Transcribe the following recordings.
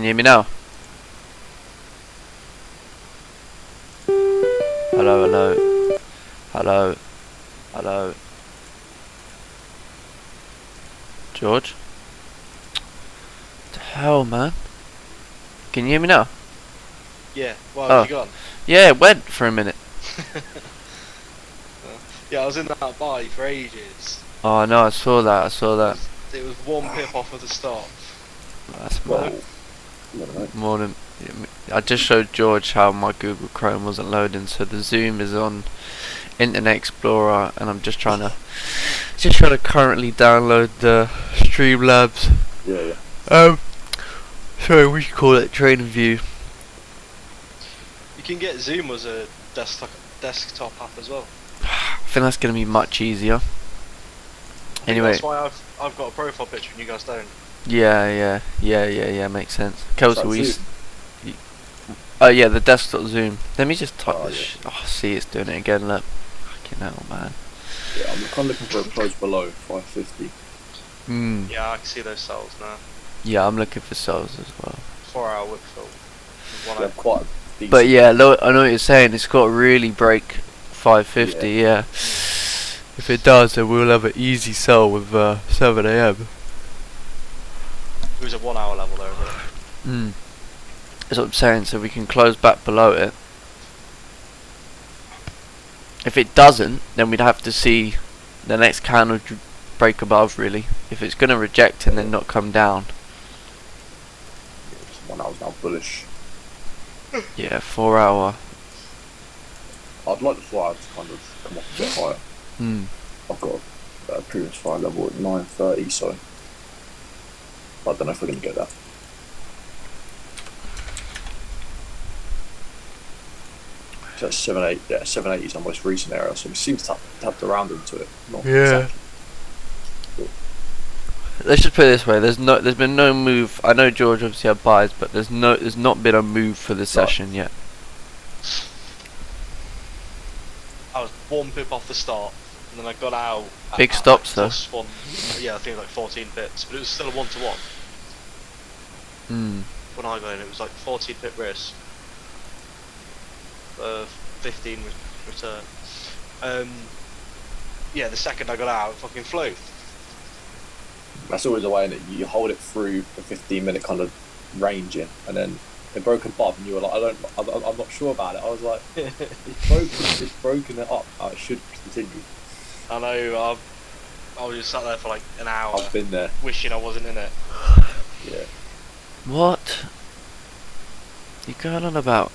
you hear me now? Hello, hello. Hello. Hello. George? What the hell, man? Can you hear me now? Yeah, well, have you gone? Yeah, it went for a minute. Yeah, I was in that body for ages. Oh no, I saw that. It was one pip off of the start. That's Well, mad. Morning. I just showed George how my Google Chrome wasn't loading, so the Zoom is on Internet Explorer, and I'm just trying to currently download the Streamlabs. yeah. Sorry, we should call it Training View. You can get Zoom as a desktop app as well. I think that's going to be much easier. Anyway. That's why I've got a profile picture and you guys don't. Yeah, makes sense. Kelsey, yeah, the desktop Zoom. Let me just type this. Oh, see, it's doing it again. Look, fucking hell, man. Yeah, I'm kind of looking for a close below 550. Yeah, I can see those cells now. Yeah, I'm looking for cells as well. 4 hour wick fill. Yeah, quite a decent. But yeah, look, I know what you're saying. It's got to really break 550. Yeah. If it does, then we'll have an easy sell with 7 AM. It was a 1 hour level there, isn't it? That's what I'm saying, so we can close back below it. If it doesn't, then we'd have to see the next candle break above, really. If it's going to reject and then not come down. Yeah, just 1 hour's now bullish. Yeah, 4 hour. I'd like the 4 hours to kind of come off a bit higher. I've got a previous fire level at 930, so I don't know if we're going to get that. So that's 780. Yeah, 780 is our most recent area, so we seem to have the round into it. Not exactly. Let's just put it this way: there's been no move. I know George obviously had buys, but there's not been a move for the session yet. I was 1 pip off the start, and then I got out. Big stops though. +1. Yeah, I think it was like 14 pips, but it was still a 1-to-1. When I got in, it was like 14 pip risk. 15 return. Yeah, the second I got out, it fucking flew. That's always the way, innit? You hold it through the 15-minute kind of range in, and then it broke above, and you were like, I'm not sure about it. I was like, it's broken it up. It should continue. I know. I was just sat there for like an hour. I've been there, wishing I wasn't in it. Yeah. What? You going on about?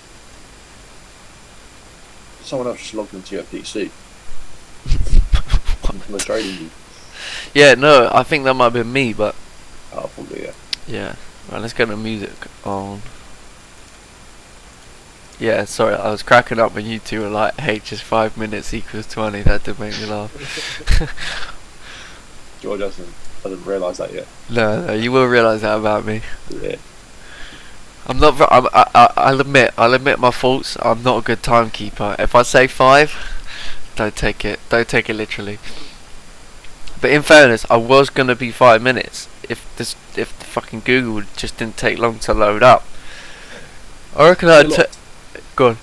Someone else just logged into your PC. From the trading view. Yeah, no, I think that might have been me, but Oh, probably, yeah. yeah. Right, let's get the music on. Yeah, sorry, I was cracking up when you two were like, hey, just 5 minutes equals 20. That did make me laugh. George hasn't realised that yet. No, you will realise that about me. Yeah. I'll admit my faults. I'm not a good timekeeper. If I say 5, don't take it literally. But in fairness, I was gonna be 5 minutes if the fucking Google just didn't take long to load up. I reckon go on.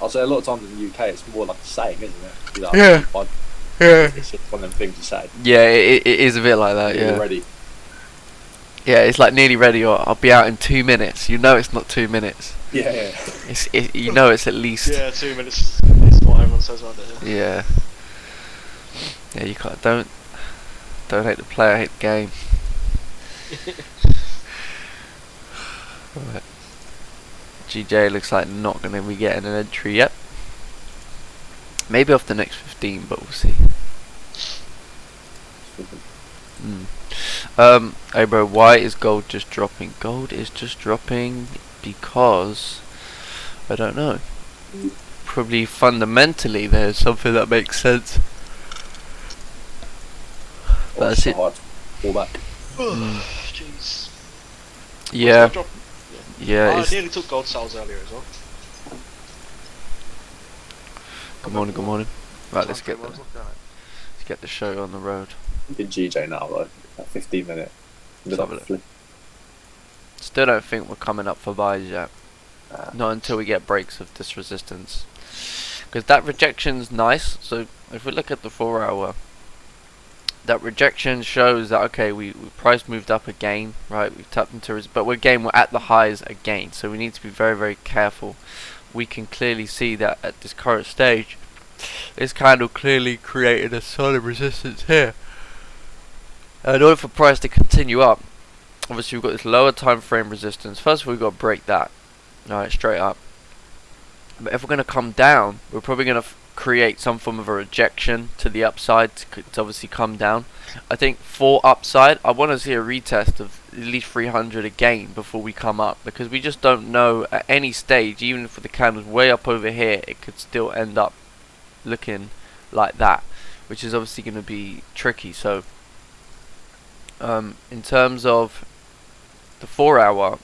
I'll say a lot of times in the UK it's more like a saying, isn't it? Yeah. It's just one of them things to say. Yeah, it is a bit like that. Yeah. Ready. Yeah, it's like nearly ready, or I'll be out in 2 minutes. You know, it's not 2 minutes. Yeah. You know, it's at least. Yeah, 2 minutes. It's what everyone says around it. Yeah. Yeah, you can't. Don't hate the player, hate the game. Right. GJ looks like not going to be getting an entry yet. Maybe off the next 15, but we'll see. Hey bro, why is gold just dropping? Gold is just dropping because I don't know. Probably fundamentally there's something that makes sense. That's it. Fall back. Jeez. Yeah. Yeah. I nearly took gold sales earlier as well. Good morning. Right, let's get the show on the road. In GJ now, though. That 15 minute. Let's Still don't think we're coming up for buys yet. Uh, Not until we get breaks of this resistance. Because that rejection's nice. So if we look at the 4 hour, that rejection shows that okay, we price moved up again, right? We've tapped into but we're at the highs again. So we need to be very, very careful. We can clearly see that at this current stage, this candle clearly created a solid resistance here. In order for price to continue up, obviously we've got this lower time frame resistance. First of all, we've got to break that, alright, straight up. But if we're going to come down, we're probably going to create some form of a rejection to the upside to obviously come down. I think for upside, I want to see a retest of at least 300 again before we come up, because we just don't know at any stage, even if the candle's way up over here, it could still end up looking like that, which is obviously going to be tricky. So in terms of the 4 hour,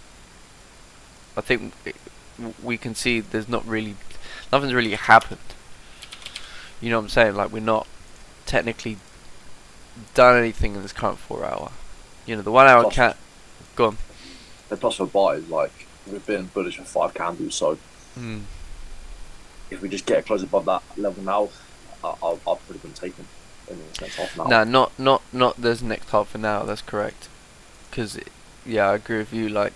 I think we can see there's nothing's really happened. You know what I'm saying? Like, we're not technically done anything in this current 4 hour. You know, the 1 hour can't go on. The plus for buys, like, we've been bullish for 5 candles, so if we just get close above that level now, I'll probably been taken in the next half an hour. No, not this next half an hour. That's correct. Because yeah, I agree with you. Like,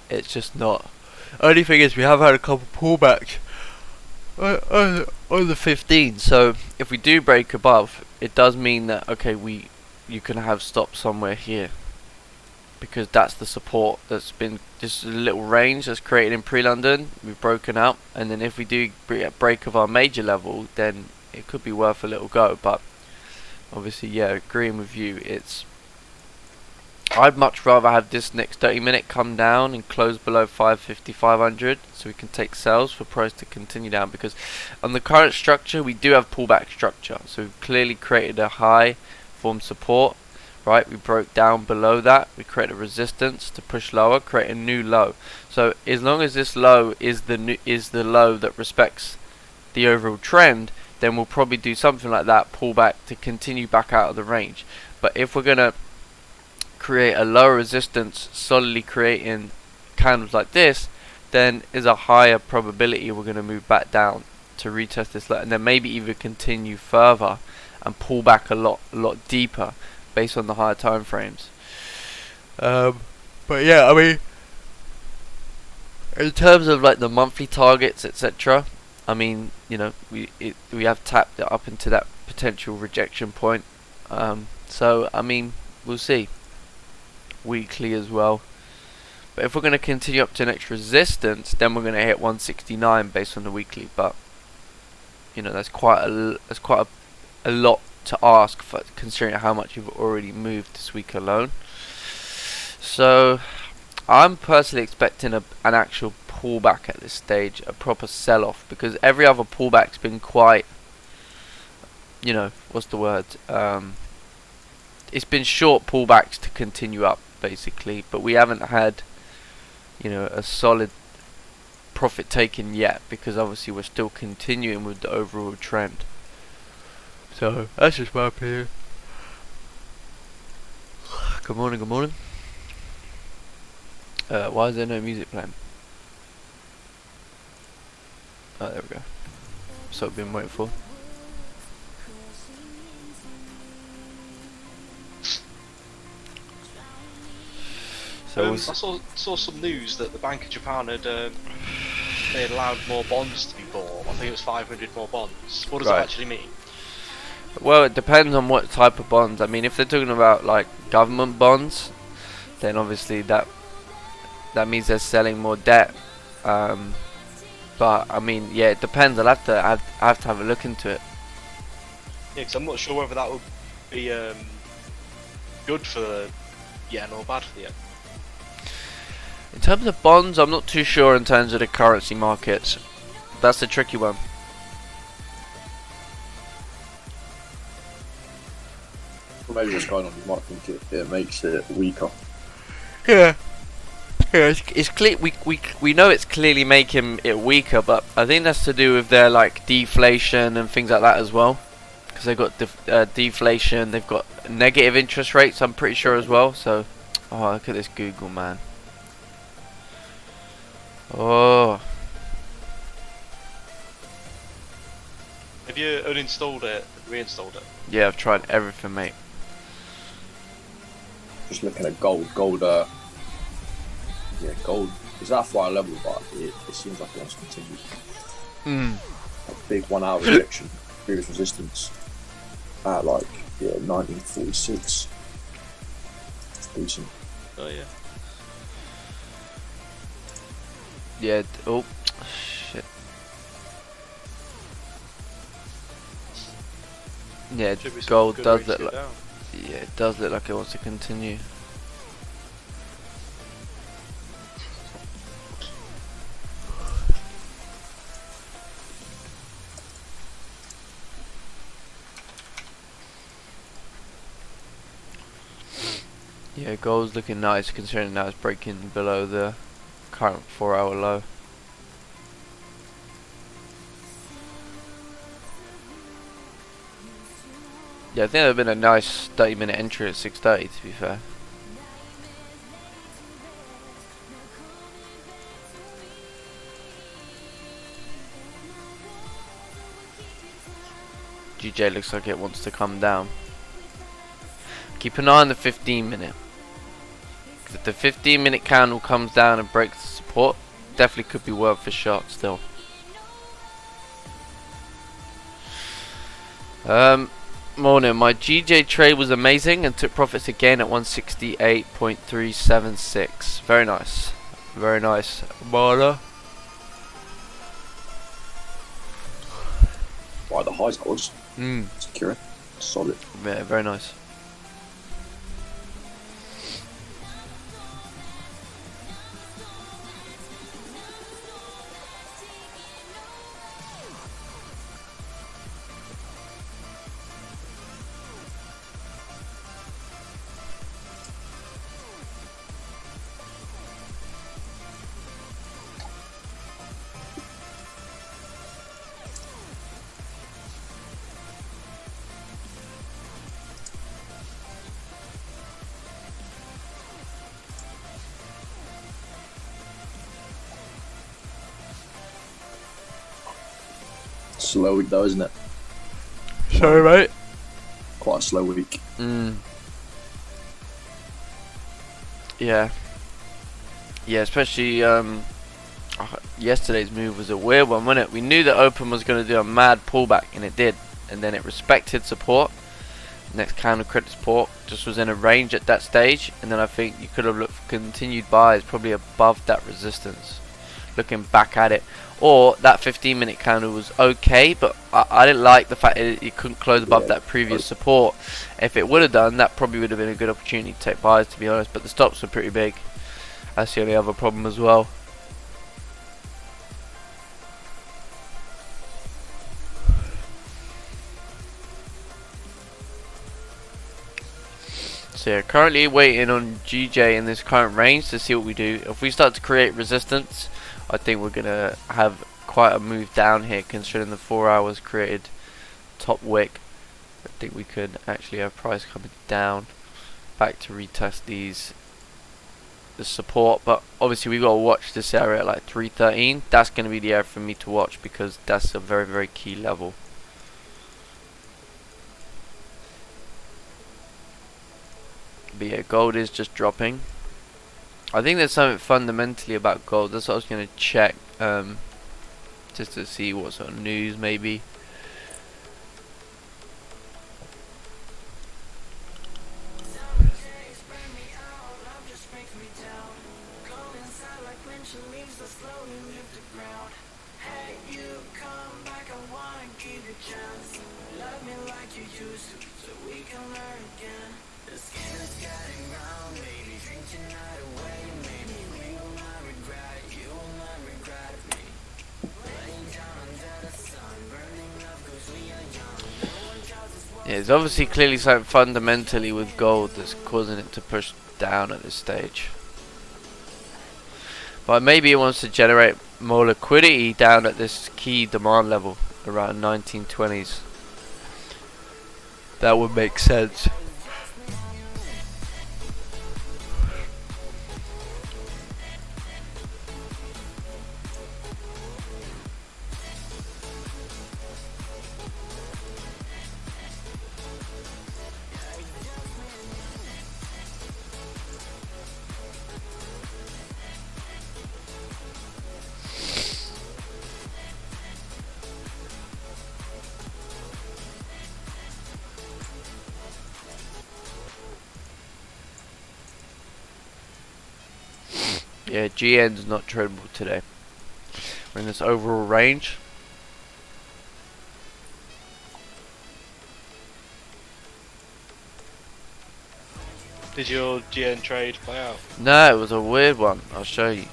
it's just not. Only thing is, we have had a couple pullbacks on the 15. So if we do break above, it does mean that okay, you can have stops somewhere here, because that's the support that's been just a little range that's created in pre-London. We've broken out, and then if we do break of our major level, then it could be worth a little go. But obviously, yeah, agreeing with you, I'd much rather have this next 30 minute come down and close below 550, 500, so we can take sales for price to continue down, because on the current structure we do have pullback structure. So we've clearly created a high, formed support, right? We broke down below that, we created a resistance to push lower, create a new low. So as long as this low is the low that respects the overall trend, then we'll probably do something like that, pull back to continue back out of the range. But if we're gonna create a lower resistance, solidly creating candles like this, then is a higher probability we're going to move back down to retest this, and then maybe even continue further and pull back a lot deeper based on the higher time frames. But yeah, I mean, in terms of like the monthly targets, etc., I mean, you know, we have tapped it up into that potential rejection point. So I mean, we'll see. Weekly as well, but if we're going to continue up to next resistance, then we're going to hit 169 based on the weekly. But you know, that's quite a lot to ask for, considering how much you've already moved this week alone. So I'm personally expecting an actual pullback at this stage, a proper sell-off, because every other pullback's been quite, you know, what's the word, it's been short pullbacks to continue up basically, but we haven't had, you know, a solid profit taken yet, because obviously we're still continuing with the overall trend. So that's just my opinion. Good morning, good morning. Why is there no music playing? Oh, there we go. So I've been waiting for. So I saw some news that the Bank of Japan had they had allowed more bonds to be bought. I think it was 500 more bonds. What does that actually mean? Well, it depends on what type of bonds. I mean, if they're talking about like government bonds, then obviously that means they're selling more debt. But I mean, yeah, it depends. I have to have a look into it. Yeah, because I'm not sure whether that would be good for the yen or bad for the yen. In terms of bonds, I'm not too sure in terms of the currency markets. That's a tricky one. Well, maybe what's going on, you might think it makes it weaker. Yeah. Yeah, it's clear. We know it's clearly making it weaker, but I think that's to do with their like deflation and things like that as well. Because they've got deflation, they've got negative interest rates, I'm pretty sure as well. So, oh, look at this Google, man. Oh, Have you uninstalled it, reinstalled it? yeah, I've tried everything, mate. Just looking at gold. Yeah, gold is at a higher level, but it seems like it wants to continue. A big 1 hour rejection, previous resistance at like 1946. It's decent. Oh yeah. Yeah. Oh, shit. Yeah, Should be some gold good does rates look to like. go down. Yeah, it does look like it wants to continue. Yeah, gold's looking nice considering now it's breaking below the current 4-hour low. Yeah, I think that would have been a nice 30-minute entry at 6:30 to be fair. GJ looks like it wants to come down. Keep an eye on the 15-minute. If the 15-minute candle comes down and breaks the support, definitely could be worth a shot still. Morning, my GJ trade was amazing and took profits again at 168.376. Very nice. Very nice. Marla. By the highs holds. Mm. Secure. Solid. Yeah, very nice. Slow week though, isn't it? Sorry, mate. Quite a slow week. Yeah. Yeah, especially yesterday's move was a weird one, wasn't it? We knew that Open was going to do a mad pullback, and it did. And then it respected support. Next candle credit support just was in a range at that stage, and then I think you could have looked for continued buys probably above that resistance. Looking back at it, or that 15-minute candle was okay, but I didn't like the fact that it couldn't close above that previous support. If it would have done, that probably would have been a good opportunity to take buys, to be honest. But the stops were pretty big. That's the only other problem as well. So yeah, currently waiting on GJ in this current range to see what we do. If we start to create resistance, I think we're going to have quite a move down here considering the 4 hours created top wick. I think we could actually have price coming down back to retest the support, but obviously we've got to watch this area at like 313. That's going to be the area for me to watch because that's a very, very key level. But yeah, gold is just dropping. I think there's something fundamentally about gold. That's what I was going to check, just to see what sort of news maybe. Yeah, there's obviously clearly something fundamentally with gold that's causing it to push down at this stage. But maybe it wants to generate more liquidity down at this key demand level around 1920s. That would make sense. Yeah, GN's not tradable today. We're in this overall range. Did your GN trade play out? No, it was a weird one. I'll show you.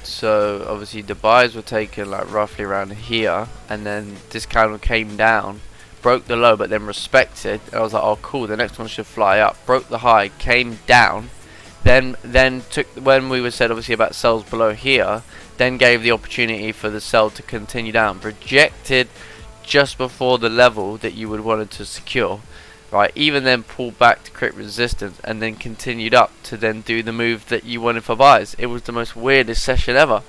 So obviously the buys were taken like roughly around here, and then this candle came down, broke the low, but then respected. And I was like, oh cool, the next one should fly up. Broke the high, came down, then took when we were said obviously about sells below here, then gave the opportunity for the sell to continue down. Rejected just before the level that you would wanted to secure. Right, even then pulled back to create resistance and then continued up to then do the move that you wanted for buys. It was the most weirdest session ever.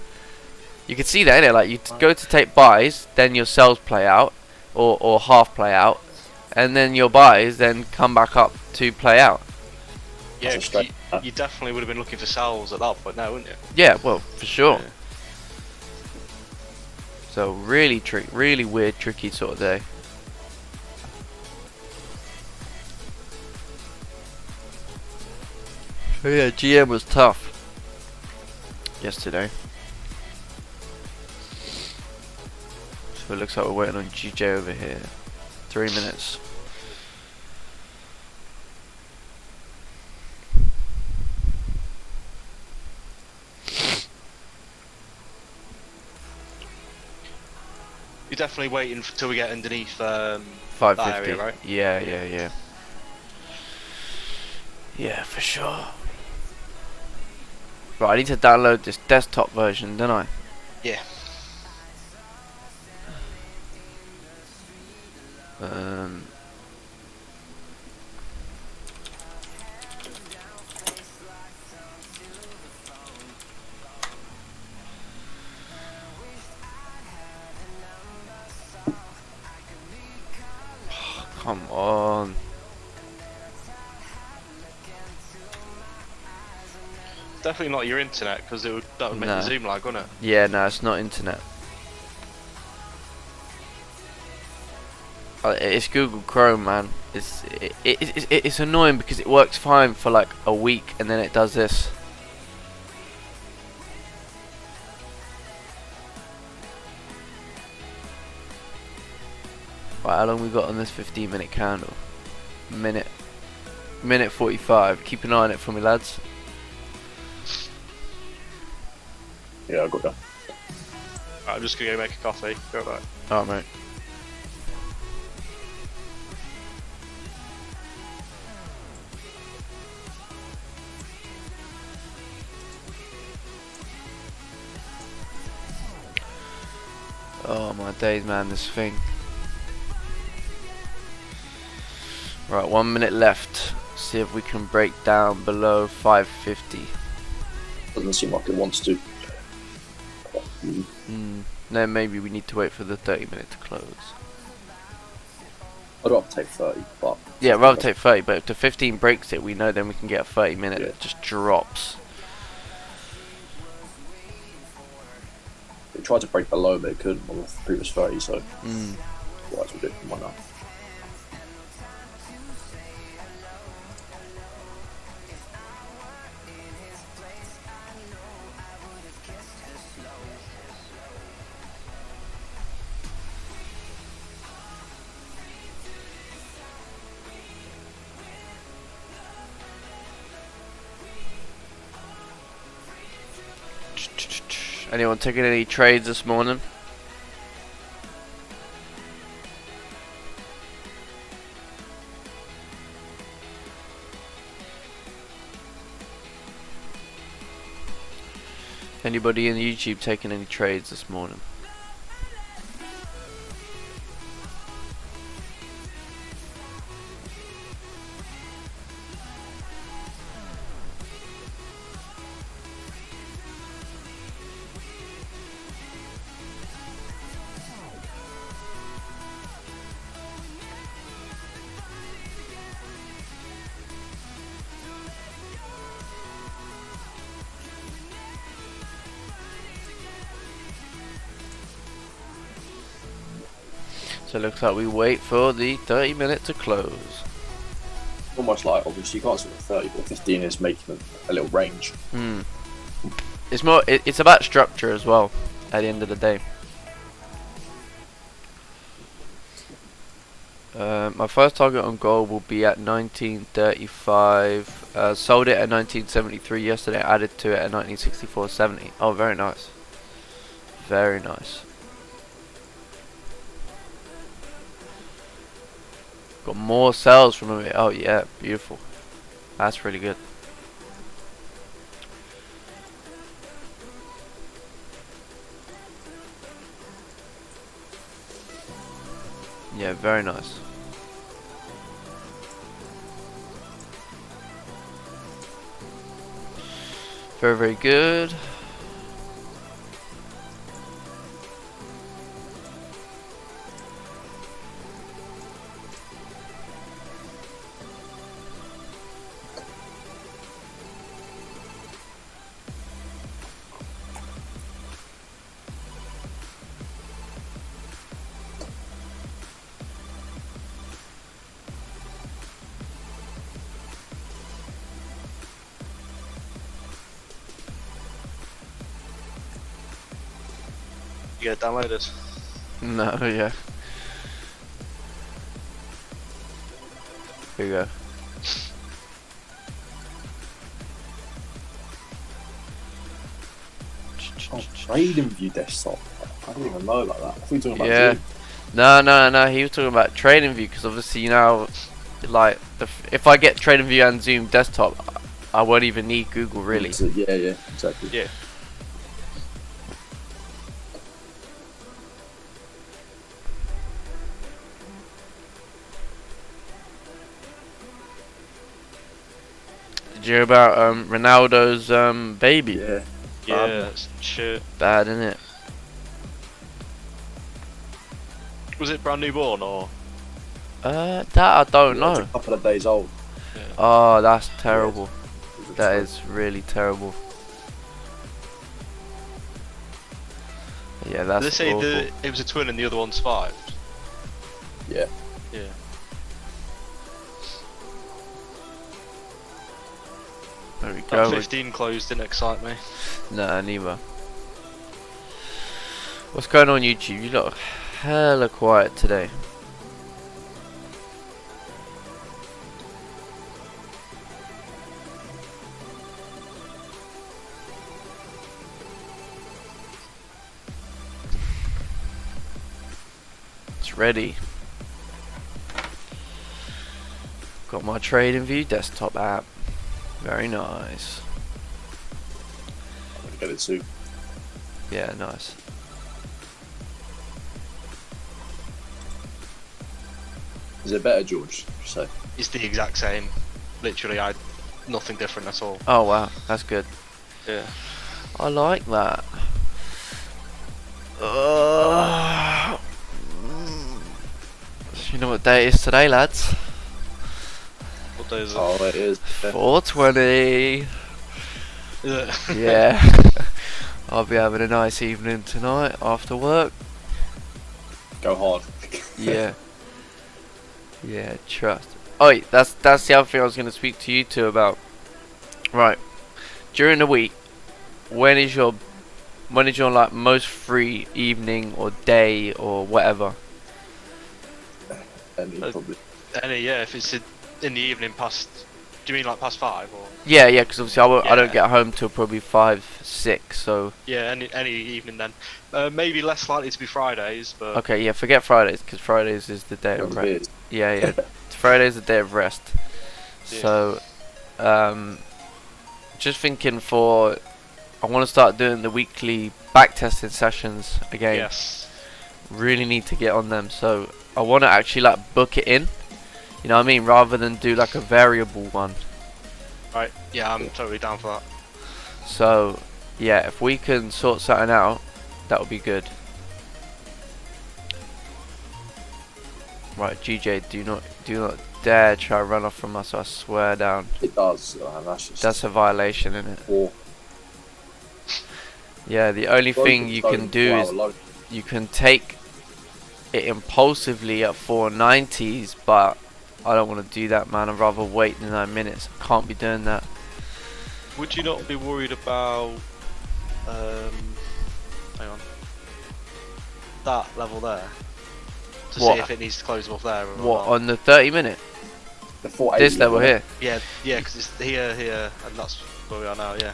You could see that, innit? Like you go to take buys, then your sells play out or half play out, and then your buys then come back up to play out. Yeah, 'cause you definitely would have been looking for sells at that point now, wouldn't you? Yeah, well, for sure. Yeah. So really weird, tricky sort of day. So yeah, GM was tough yesterday. So it looks like we're waiting on GJ over here. 3 minutes. You're definitely waiting until we get underneath that 550. area, right? Yeah. Yeah, for sure. Right, I need to download this desktop version, don't I? Yeah. Come on. Definitely not your internet, because that would make No. the zoom lag, wouldn't it? Yeah, no, it's not internet. It's Google Chrome, man. It's annoying because it works fine for like a week and then it does this. Right, how long we got on this 15-minute candle? Minute 45. Keep an eye on it for me, lads. Yeah, I got that. Right, I'm just gonna go make a coffee. Go back. Alright, mate. Oh my days, man, this thing. Right, 1 minute left. See if we can break down below 550. Doesn't seem like it wants to. No, maybe we need to wait for the 30-minute to close. I'd rather take 30, but Yeah, rather take 30, but if the 15 breaks it, we know then we can get a 30-minute Yeah. that just drops. it tried to break below, but it couldn't on the previous 30, so that's ridiculous. Why not? Anyone taking any trades this morning? Anybody in YouTube taking any trades this morning? So it looks like we wait for the 30-minute to close. almost like obviously you can't see the 30, but 15 is making a little range. Hmm. It's more. It's about structure as well. At the end of the day. My first target on gold will be at 1935. Sold it at 1973 yesterday. Added to it at 1964.70. Oh, very nice. Very nice. Got more sales from it. Oh yeah, beautiful. That's really good. Yeah, very nice. Very, very good. You get it downloaded. No, yeah. Here you go. Oh, trading view desktop. I didn't even know about that. I thought you were talking about Yeah. Zoom. No. He was talking about trading view because obviously, you know, like if I get trading view and Zoom desktop, I won't even need Google really. So, yeah, exactly. Yeah. Did you hear about Ronaldo's baby? Yeah. Yeah, that's shit. Bad, isn't it? Was it brand new born or? That I don't It's know. a couple of days old. Yeah. Oh, that's terrible. It was That a is really terrible. Yeah, that's Did they say awful. that it was a twin and the other one survived? Yeah. Yeah. There we That go. 15 closed didn't excite me. Nah, neither. What's going on YouTube? You look hella quiet today. It's ready. Got my trading view desktop app. Very nice. I'm gonna get it too. Yeah, nice. Is it better, George? So It's the exact same. Literally, nothing different at all. Oh wow, that's good. Yeah. I like that. You know what day it is today, lads? What day is it? oh, it is. 4:20. Is it? Yeah. I'll be having a nice evening tonight after work. Go hard. Yeah. Yeah, trust. Oh, that's the other thing I was going to speak to you two about. Right. During the week, when is your like most free evening or day or whatever? And he probably. Yeah, if it's in the evening past. Do you mean like past 5 or? Yeah, because obviously I don't Yeah. get home till probably 5, 6. So Yeah, any evening then. Maybe less likely to be Fridays, but okay, yeah, forget Fridays because Fridays is the day of rest. Beers. Yeah. Friday's the day of rest. Yeah. So, just thinking I want to start doing the weekly backtesting sessions again. yes. Really need to get on them. So I want to actually like book it in. You know what I mean? Rather than do like a variable one. Right. Yeah, I'm totally down for that. So yeah, if we can sort something out, that would be good. Right, GJ, do not dare try to run off from us. I swear down. It does. That's just. That's a violation, isn't it? Or Yeah, the only thing you can do is you can take it impulsively at 490s, but I don't want to do that, man. I'd rather wait the 9 minutes. I can't be doing that. Would you not be worried about hang on, that level there to What? see if it needs to close off there? Or What, not? on the 30 minute? The 480 This level here? Yeah, because it's here, and that's where we are now. Yeah.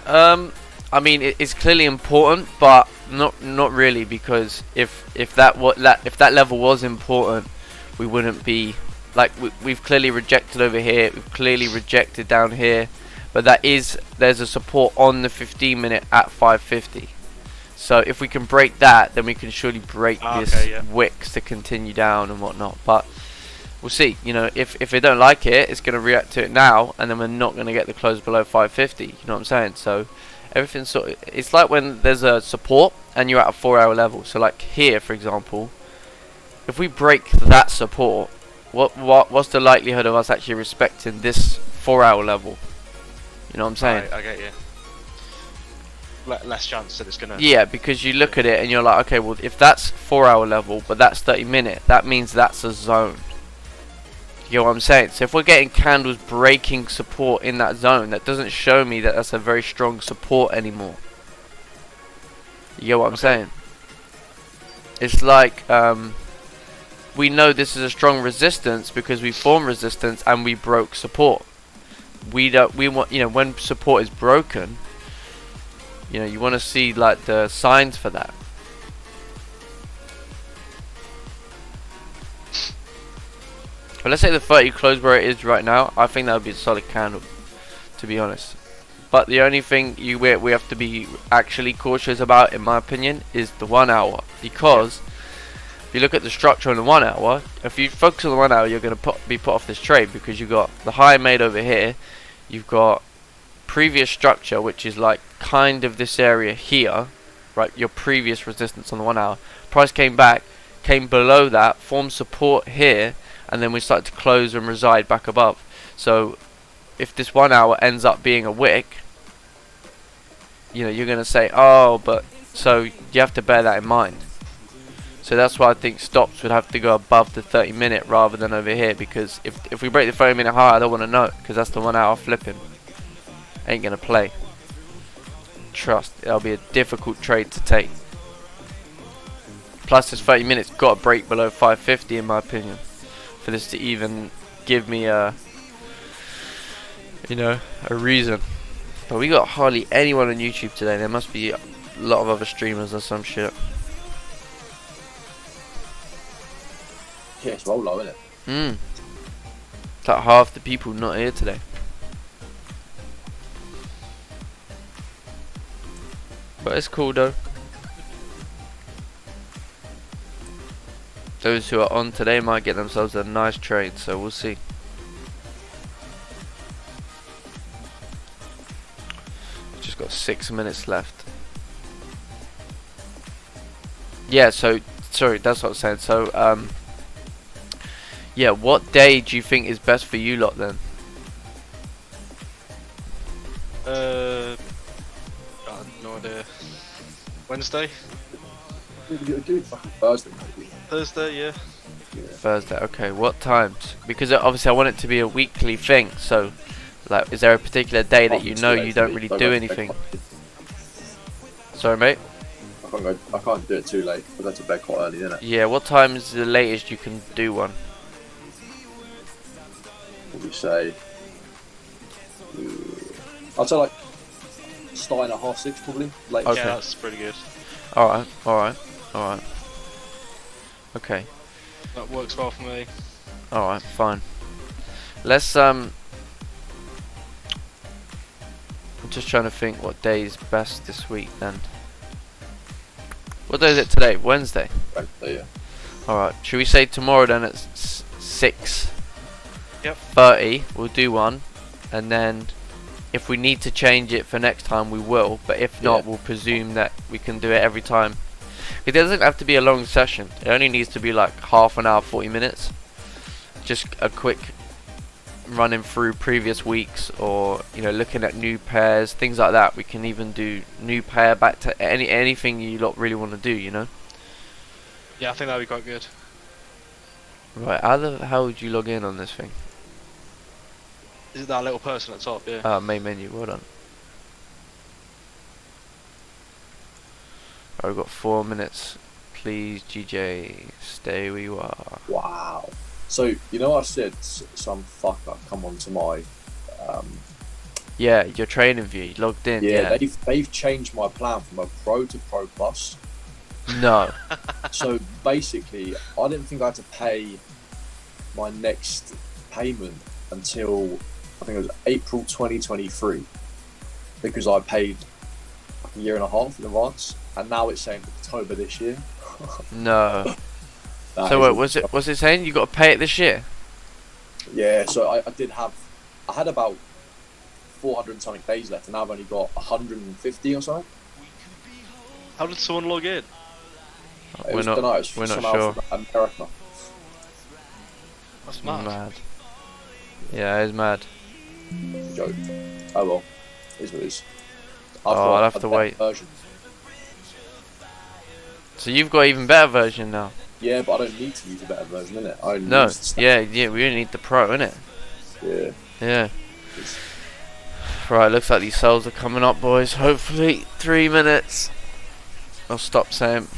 I mean, it's clearly important, but not really, because if that level was important, we wouldn't be like we've clearly rejected over here. We've clearly rejected down here, but there's a support on the 15 minute at 550. So if we can break that, then we can surely break this wicks to continue down and whatnot. But we'll see. You know, if they don't like it, it's going to react to it now, and then we're not going to get the close below 550. You know what I'm saying? So everything's sort of, it's like when there's a support and you're at a 4-hour level. So like here, for example, if we break that support, what's the likelihood of us actually respecting this 4-hour level? You know what I'm saying? Right, I get you. Less chance that it's gonna. Yeah, because you look at it and you're like, okay, well, if that's 4-hour level, but that's 30 minute, that means that's a zone. You know what I'm saying? So if we're getting candles breaking support in that zone, that doesn't show me that that's a very strong support anymore. You know what I'm saying? It's like we know this is a strong resistance because we formed resistance and we broke support. We want, you know, when support is broken, you know, you want to see like the signs for that. But let's say the 30 close where it is right now. I think that would be a solid candle, to be honest. But the only thing we have to be actually cautious about, in my opinion, is the 1 hour. Because if you look at the structure on the 1 hour, if you focus on the 1 hour, you're going to be put off this trade, because you've got the high made over here. You've got previous structure, which is like kind of this area here, right? Your previous resistance on the 1 hour. Price came back, came below that, formed support here, and then we started to close and reside back above. So if this 1 hour ends up being a wick, you know, you're going to say, oh, but so you have to bear that in mind. So that's why I think stops would have to go above the 30 minute rather than over here, because if we break the 30 minute high, I don't want to know, because that's the 1 hour flipping. Ain't going to play. Trust, it'll be a difficult trade to take. Plus this 30 minutes got to break below 550 in my opinion, for this to even give me a, you know, a reason. But we got hardly anyone on YouTube today. There must be a lot of other streamers or some shit. Yeah, it's roll low, isn't it? It's like half the people not here today. But it's cool though. Those who are on today might get themselves a nice trade, so we'll see. Just got 6 minutes left. Yeah, so sorry, that's what I was saying. So yeah, what day do you think is best for you lot then? I have no idea. Wednesday? Do fucking Thursday, maybe. Thursday, yeah. Thursday, okay. What times? Because obviously I want it to be a weekly thing. So, like, is there a particular day that you know you don't really do anything? Sorry, mate. I can't do it too late. I go to bed quite early, isn't it? Yeah. What time is the latest you can do one? What do we say? I'd say like starting at 6:30 probably. Late. Okay. Yeah, that's pretty good. Alright, alright, alright. Okay. That works well for me. Alright, fine. Let's I'm just trying to think what day is best this week then. What day is it today? Wednesday? Wednesday, yeah. Alright, should we say tomorrow then at 6:30? Yep. We'll do one, and then if we need to change it for next time we will, but if not, we'll presume that we can do it every time. It doesn't have to be a long session, it only needs to be like half an hour, 40 minutes. Just a quick running through previous weeks, or you know, looking at new pairs, things like that. We can even do new pair back to anything you lot really want to do, you know. Yeah, I think that'd be quite good. Right, how the hell would you log in on this thing? Is it that little person at the top? Yeah. Main menu, well done. I've got 4 minutes. Please, GJ, stay where you are. Wow. So you know, I said some fucker come onto my. Yeah, your training view, you logged in. Yeah, Yeah. they've changed my plan from a Pro to Pro Plus. No. So basically, I didn't think I had to pay my next payment until I think it was April 2023 because I paid a year and a half in advance, and now it's saying October this year. No. That So is wait, was it saying you got to pay it this year? Yeah, so I had about 400 and something days left, and now I've only got 150 or something. How did someone log in? We're not somehow sure. from America. That's mad. Yeah, it's mad. Joke. Oh well, it is what it is. I'll have to wait. Version. So you've got even better version now. Yeah, but I don't need to use a better version, innit? I only No, use the stuff. yeah, we only need the Pro, innit? Yeah. Yeah. It's- Right, looks like these cells are coming up, boys. Hopefully, 3 minutes. I'll stop saying.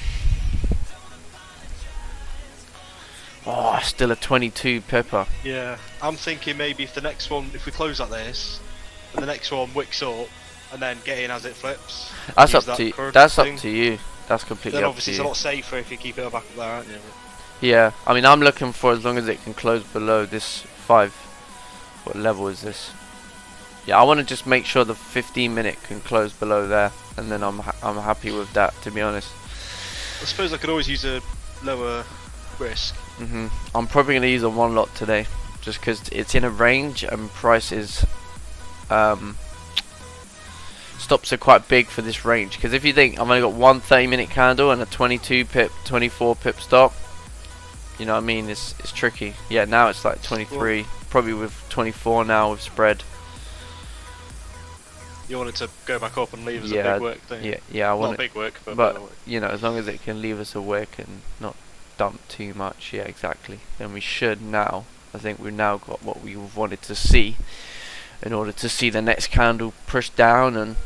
Oh, still a 22 pepper. Yeah. I'm thinking maybe if we close like this, and the next one wicks up, and then get in as it flips. That's use up that to you. current That's thing. up to you. That's completely Then up obviously to it's a you. lot safer if you keep it back up there, aren't you? Yeah, I mean, I'm looking for as long as it can close below this 5. What level is this? Yeah, I want to just make sure the 15-minute can close below there, and then I'm happy with that, to be honest. I suppose I could always use a lower risk. I'm probably going to use a 1 lot today, just because it's in a range and prices stops are quite big for this range. Because if you think I've only got one 30-minute candle and a 22 pip, 24 pip stop, you know what I mean? It's tricky. Yeah, now it's like 23, probably with 24 now with spread. You want it to go back up and leave us a Yeah, big wick, don't you? yeah, I want Not big wick, but but better wick. you know, as long as it can leave us a wick and not dump too much, yeah, exactly. Then we should now. I think we've now got what we wanted to see in order to see the next candle push down, and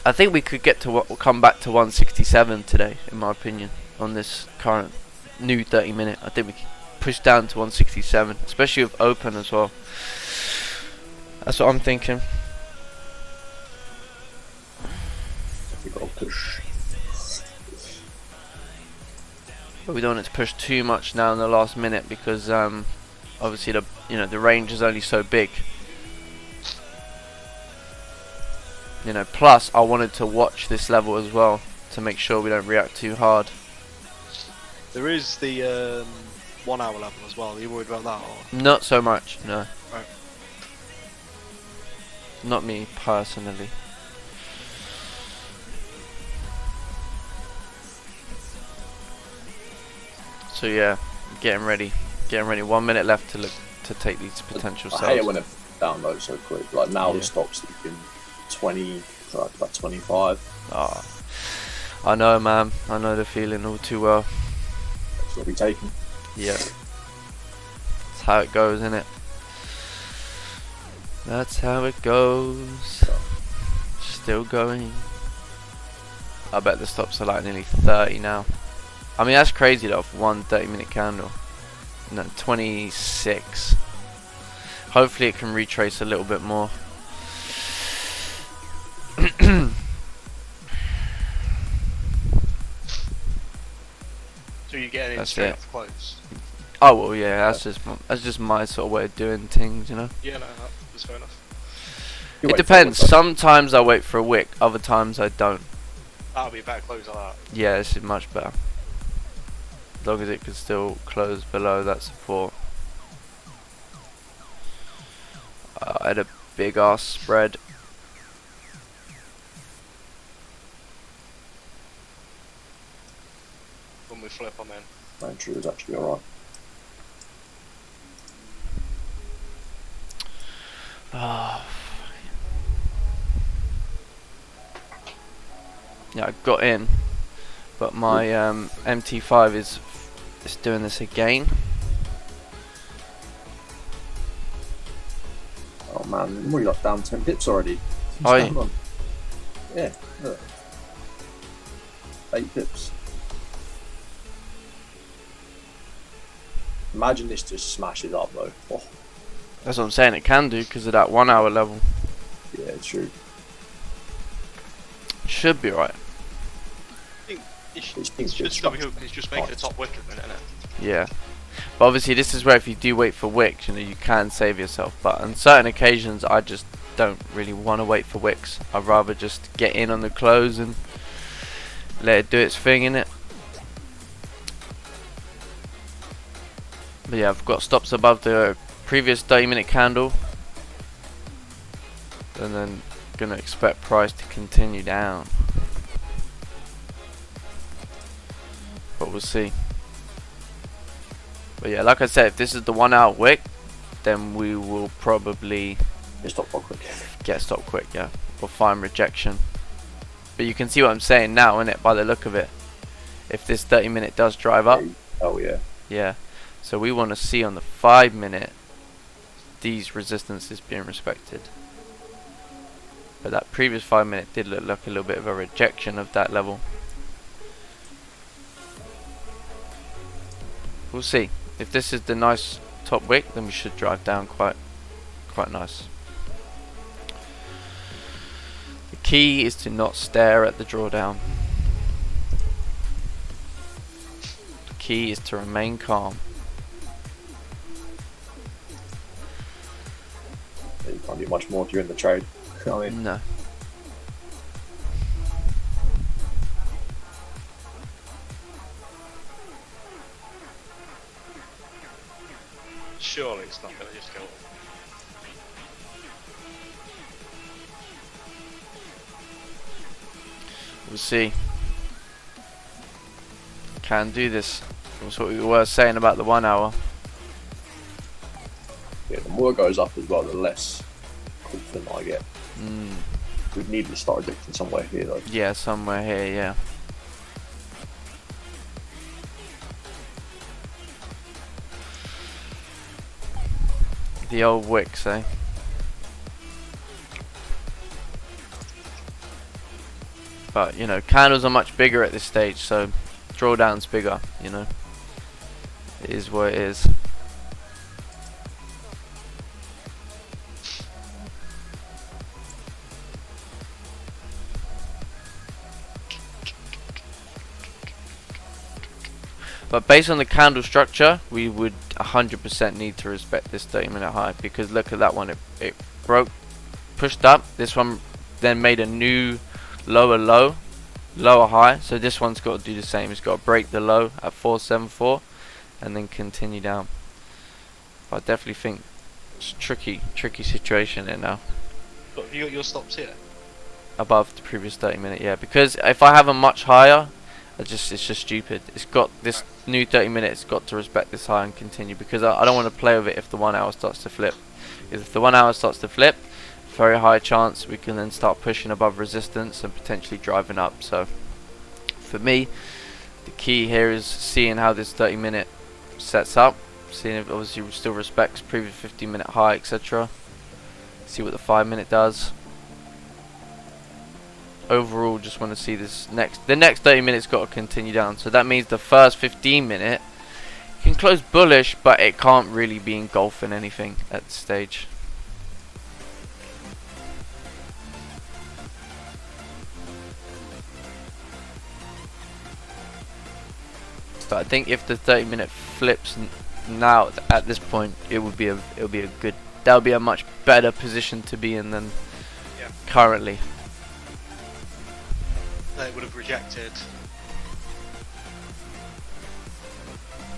I think we could get to what will come back to 167 today, in my opinion, on this current new 30-minute. I think we can push down to 167, especially with open as well. That's what I'm thinking. We got to push. But we don't want it to push too much now in the last minute because obviously the range is only so big. You know, plus I wanted to watch this level as well to make sure we don't react too hard. There is the 1 hour level as well. Are you worried about that? Or? Not so much, no. Right. Not me personally. So yeah, getting ready. 1 minute left to take these potential I hate it sells. when it downloads so quick. Like now Yeah. the stock's in 20, like about 25. Ah, I know, man. I know the feeling all too well. That's what we taking. Yeah. That's how it goes, isn't it? That's how it goes. Still going. I bet the stops are like nearly 30 now. I mean, that's crazy though, for one 30-minute candle. No, 26. Hopefully it can retrace a little bit more. So you're getting in That's straight it. off close? Oh well, yeah, that's just my sort of way of doing things, you know. Yeah, no, that's fair enough. You It wait for depends. it, Sometimes I wait for a wick, other times I don't. That'll be a better close like that. Yeah, this is much better. As long as it can still close below that support. I had a big ass spread. When we flip, I'm in. Entry was actually alright. Oh. Yeah, I got in, but my MT5 is doing this again. man. I'm already like down 10 pips already. Oh, What's going on? Yeah, look. 8 pips. Imagine this just smashes up though. Oh, That's what I'm saying. It can do because of that 1 hour level. yeah, true. Should be right. It's just making a top wick at the minute, isn't it? Yeah. But obviously this is where if you do wait for wicks, you know, you can save yourself. But on certain occasions, I just don't really want to wait for wicks. I'd rather just get in on the close and let it do its thing, innit? But yeah, I've got stops above the previous 30-minute candle. And then gonna expect price to continue down. But we'll see. But yeah, like I said, if this is the 1 hour wick, then we will probably Just stop real quick. get stopped quick, yeah. Or find rejection. But you can see what I'm saying now, innit, by the look of it. If this 30-minute does drive up, Oh yeah. yeah. So we want to see on the 5-minute these resistances being respected. But that previous 5-minute did look like a little bit of a rejection of that level. We'll see. If this is the nice top wick, then we should drive down quite nice. The key is to not stare at the drawdown. The key is to remain calm. You can't do much more if you're in the trade. I mean, No. Surely it's not going to just go up. We'll see. Can do this. That's what we were saying about the 1 hour. yeah, the more it goes up as well, the less confident I get. Mm. We'd need to start addicting somewhere here though. Yeah, somewhere here, yeah. The old wicks, eh? But, you know, candles are much bigger at this stage, so drawdown's bigger, you know. It is what it is. But based on the candle structure, we would 100% need to respect this 30-minute high, because look at that one, it broke, pushed up. This one then made a new lower low, lower high. So this one's got to do the same. It's got to break the low at 474 and then continue down. But I definitely think it's a tricky situation there now. But have you got your stops here? Above the previous 30-minute, yeah. Because if I have a much higher, it's just stupid. It's got this new 30-minute. It's got to respect this high and continue, because I don't want to play with it if the 1 hour starts to flip. Because if the 1 hour starts to flip, very high chance we can then start pushing above resistance and potentially driving up. So for me, the key here is seeing how this 30-minute sets up, seeing if obviously it still respects previous 15-minute high, etc. See what the 5-minute does. Overall, just want to see this the next 30 minutes got to continue down. So that means the first 15-minute can close bullish, but it can't really be engulfing anything at this stage. But I think if the 30-minute flips now at this point, it'll be a good, that'll be a much better position to be in than currently. They would have rejected.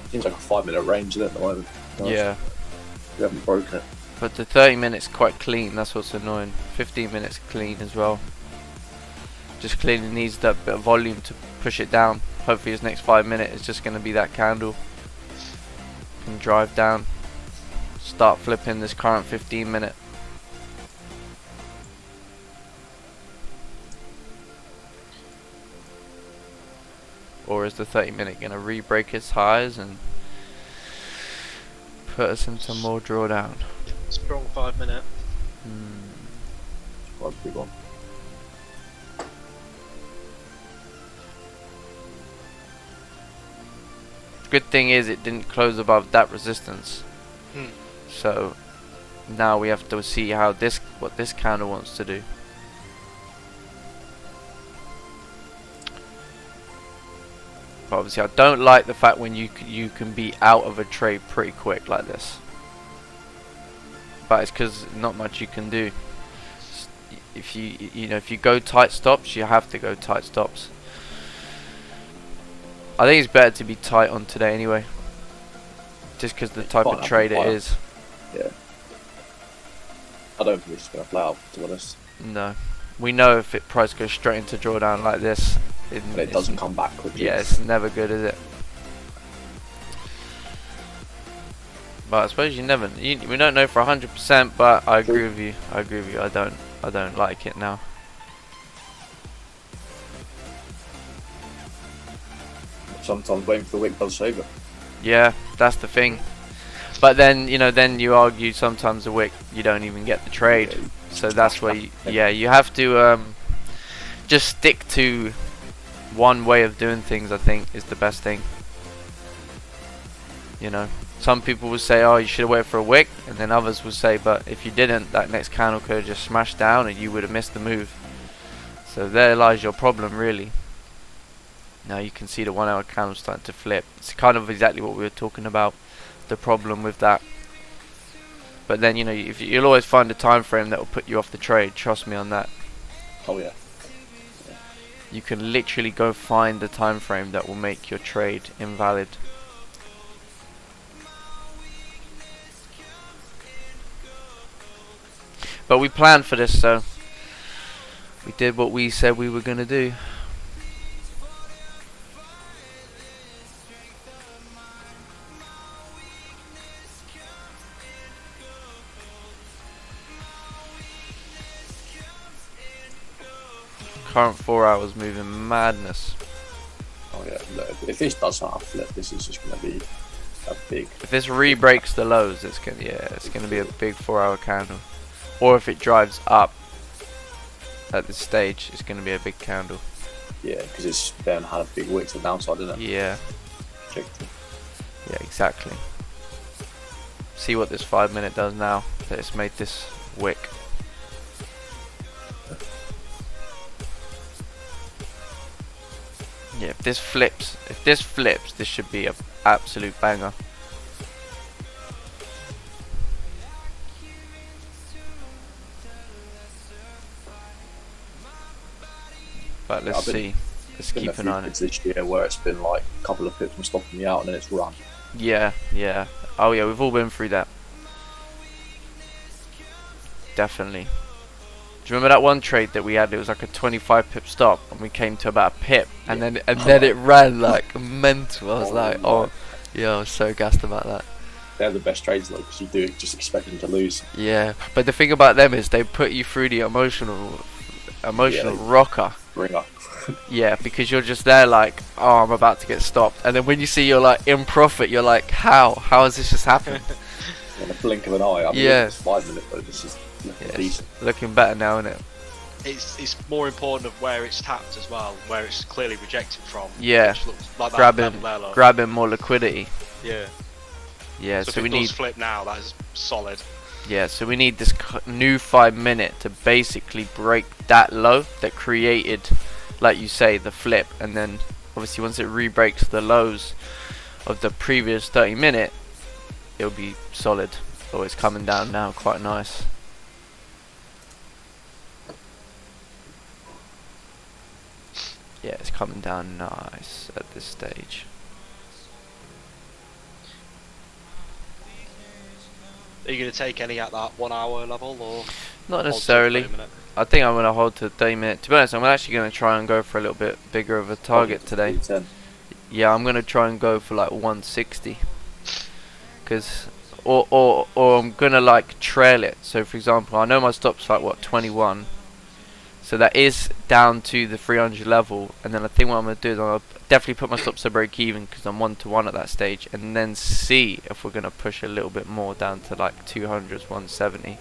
Seems like a 5-minute range at the moment. Yeah. We haven't broken it. But the 30 minutes quite clean, that's what's annoying. 15 minutes clean as well. Just clearly needs that bit of volume to push it down. Hopefully his next 5 minutes is just going to be that candle. Can drive down. Start flipping this current 15 minute. Or is the 30 minute going to re-break its highs and put us into more drawdown? Strong 5 minute. Quite a big one. Good thing is it didn't close above that resistance. Hmm. So now we have to see how what this candle wants to do. But obviously I don't like the fact when you can be out of a trade pretty quick like this. But it's because not much you can do. If if you go tight stops, you have to go tight stops. I think it's better to be tight on today anyway. Just because the type of trade it is. Yeah. I don't think it's going to play out, to be honest. No. We know if price goes straight into drawdown like this, it doesn't come back quickly. Yeah, it's never good, is it? But I suppose we don't know for 100%, but I agree with you. I don't like it now. Sometimes waiting for the wick does save it. Yeah, that's the thing. But then then you argue sometimes the wick you don't even get the trade. Yeah, so that's where you have to just stick to one way of doing things. I think is the best thing. Some people will say, oh, you should have waited for a wick, and then others will say, but if you didn't, that next candle could have just smashed down and you would have missed the move. So there lies your problem, really. Now you can see the 1 hour candle starting to flip. It's kind of exactly what we were talking about, the problem with that. But then if you'll always find a time frame that will put you off the trade. Trust me on that. Oh yeah. You can literally go find the time frame that will make your trade invalid. But we planned for this, so we did what we said we were going to do. Current 4 hours moving madness. Oh yeah, look, if this does not flip, this is just going to be a big... If this re-breaks the lows, it's going to be a big 4 hour candle. Or if it drives up at this stage, it's going to be a big candle. Yeah, because it's then had a big wick to the downside, didn't it? Yeah. Checked it. Yeah, exactly. See what this 5 minute does now that it's made this wick. Yeah, if this flips, this should be an absolute banger. But let's see. Let's keep an eye on it. This year where it's been like a couple of pips from stopping me out and then it's run. Yeah. Oh yeah, we've all been through that. Definitely. Do you remember that one trade that we had? It was like a 25 pip stop, and we came to about a pip, and then it ran like mental. I was like, oh, yeah, I was so gassed about that. They're the best trades though, because you do just expect them to lose. Yeah, but the thing about them is they put you through the emotional rocker. Ringer. Yeah, because you're just there like, oh, I'm about to get stopped, and then when you see you're like in profit, you're like, how has this just happened? In a blink of an eye. I mean, yeah. It's 5 minutes though. This is decent. Looking better now, isn't it? It's more important of where it's tapped as well, where it's clearly rejected from. Yeah. Which looks like that grabbing more liquidity. Yeah. Yeah. So we if it need does flip now. That is solid. Yeah. So we need this new 5 minute to basically break that low that created, like you say, the flip, and then obviously once it re-breaks the lows of the previous 30 minute, it'll be solid. Oh, it's coming down now, quite nice. Yeah, it's coming down nice at this stage. Are you going to take any at that 1 hour level, or not necessarily? I think I'm going to hold to 30 minutes. To be honest, I'm actually going to try and go for a little bit bigger of a target today. Yeah, I'm going to try and go for like 160. Cause, or I'm going to like trail it. So for example, I know my stop's like what, 21. So that is down to the 300 level. And then I think what I'm going to do is I'll definitely put my stops to break even because I'm 1-to-1 at that stage. And then see if we're going to push a little bit more down to like 200s, 170.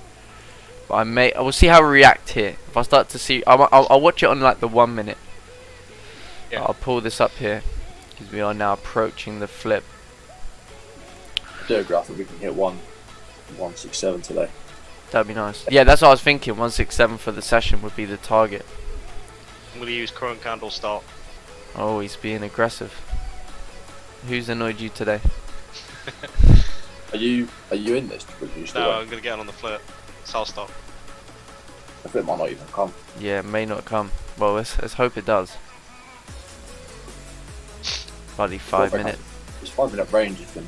But I will see how we react here. If I start to see, I'll watch it on like the 1 minute. Yeah. I'll pull this up here because we are now approaching the flip. I do agree. I think we can hit 167 today. That'd be nice. Yeah, that's what I was thinking. 167 for the session would be the target. I'm going to use current candle stop. Oh, he's being aggressive. Who's annoyed you today? Are you in this? Would you still No, win? I'm going to get on the flip. So I'll stop. The flip might not even come. Yeah, it may not come. Well, let's hope it does. Bloody 5 minutes. This 5 minute range has been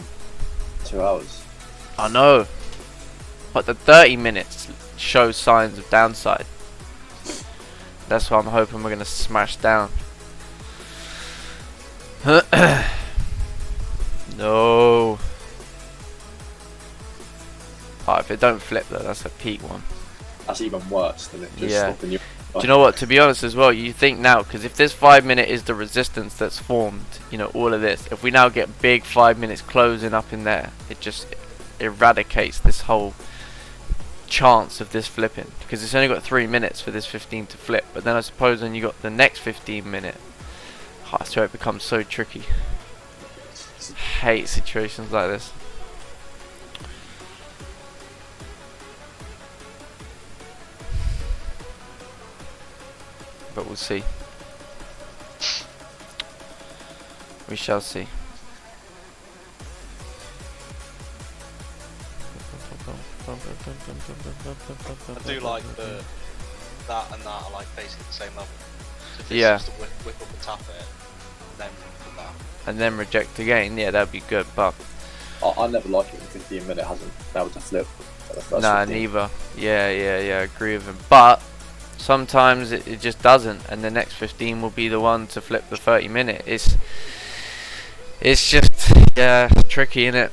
2 hours. I know. But the 30 minutes shows signs of downside. That's what I'm hoping we're going to smash down. No. Oh, if it don't flip though, that's a peak one. That's even worse than it just Yeah. stopping you. Do you know what? To be honest as well, you think now, because if this 5 minute is the resistance that's formed, you know, all of this, if we now get big 5 minutes closing up in there, it just eradicates this whole chance of this flipping. Because it's only got 3 minutes for this 15 to flip. But then I suppose when you got the next 15 minute, I swear it becomes so tricky. Hate situations like this. But we'll see. We shall see. I do like that and that are like basically the same level. So if Yeah. it's just to whip up and tap it, then put that. And then reject again, yeah, that'd be good, but I never like it when 15 minute hasn't been able to flip. For the first nah, 15. neither. Yeah, I agree with him. But sometimes it just doesn't, and the next 15 will be the one to flip the 30 minute. It's just, yeah, tricky, innit?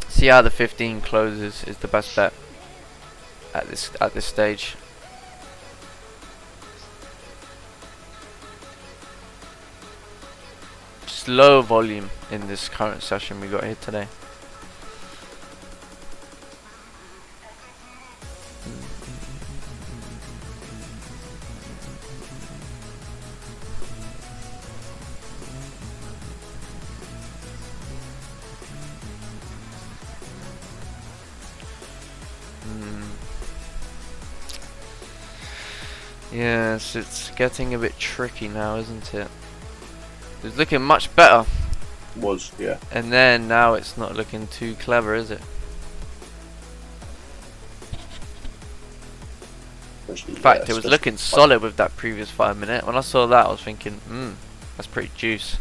See how the 15 closes is the best bet at this stage. Just low volume in this current session we got here today. Yes, it's getting a bit tricky now, isn't it? It's looking much better, Was, yeah. and then now it's not looking too clever, is it? Especially, In fact, yeah, it was especially- looking solid with that previous 5 minute. When I saw that, I was thinking, that's pretty juice.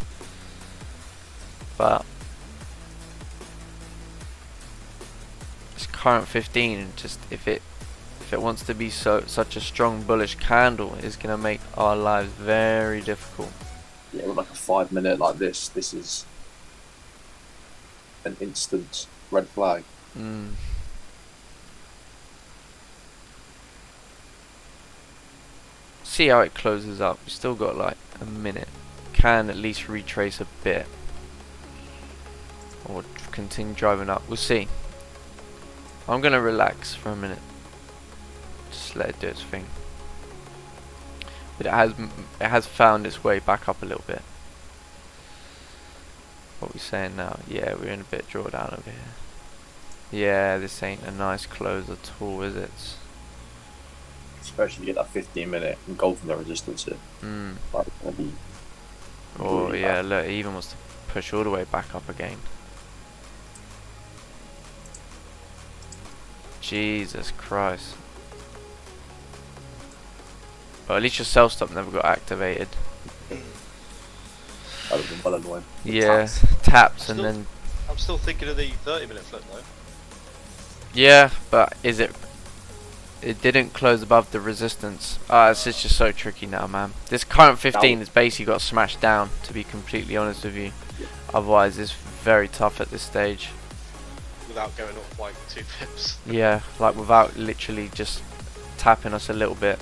But this current 15, just if it wants to be such a strong bullish candle, is gonna make our lives very difficult. Yeah, with like a 5 minute like this is an instant red flag. See how it closes up. We've still got like a minute. Can at least retrace a bit, or continue driving up. We'll see. I'm gonna relax for a minute. Just let it do its thing. But it has found its way back up a little bit. What we saying now? Yeah, we're in a bit drawdown over here. Yeah, this ain't a nice close at all, is it? Especially if you get that 15 minute and go from the resistance here. Like, that'd be Oh really yeah, bad. look, it even wants to push all the way back up again. Jesus Christ. Well, at least your self stop never got activated. That would have been well annoying. Yeah, Taps. taps and then I'm still thinking of the 30-minute flip though. yeah, but is it? It didn't close above the resistance. It's just so tricky now, man. This current 15 has basically got smashed down, to be completely honest with you. Otherwise, it's very tough at this stage. Without going up like 2 pips. Yeah, like without literally just tapping us a little bit.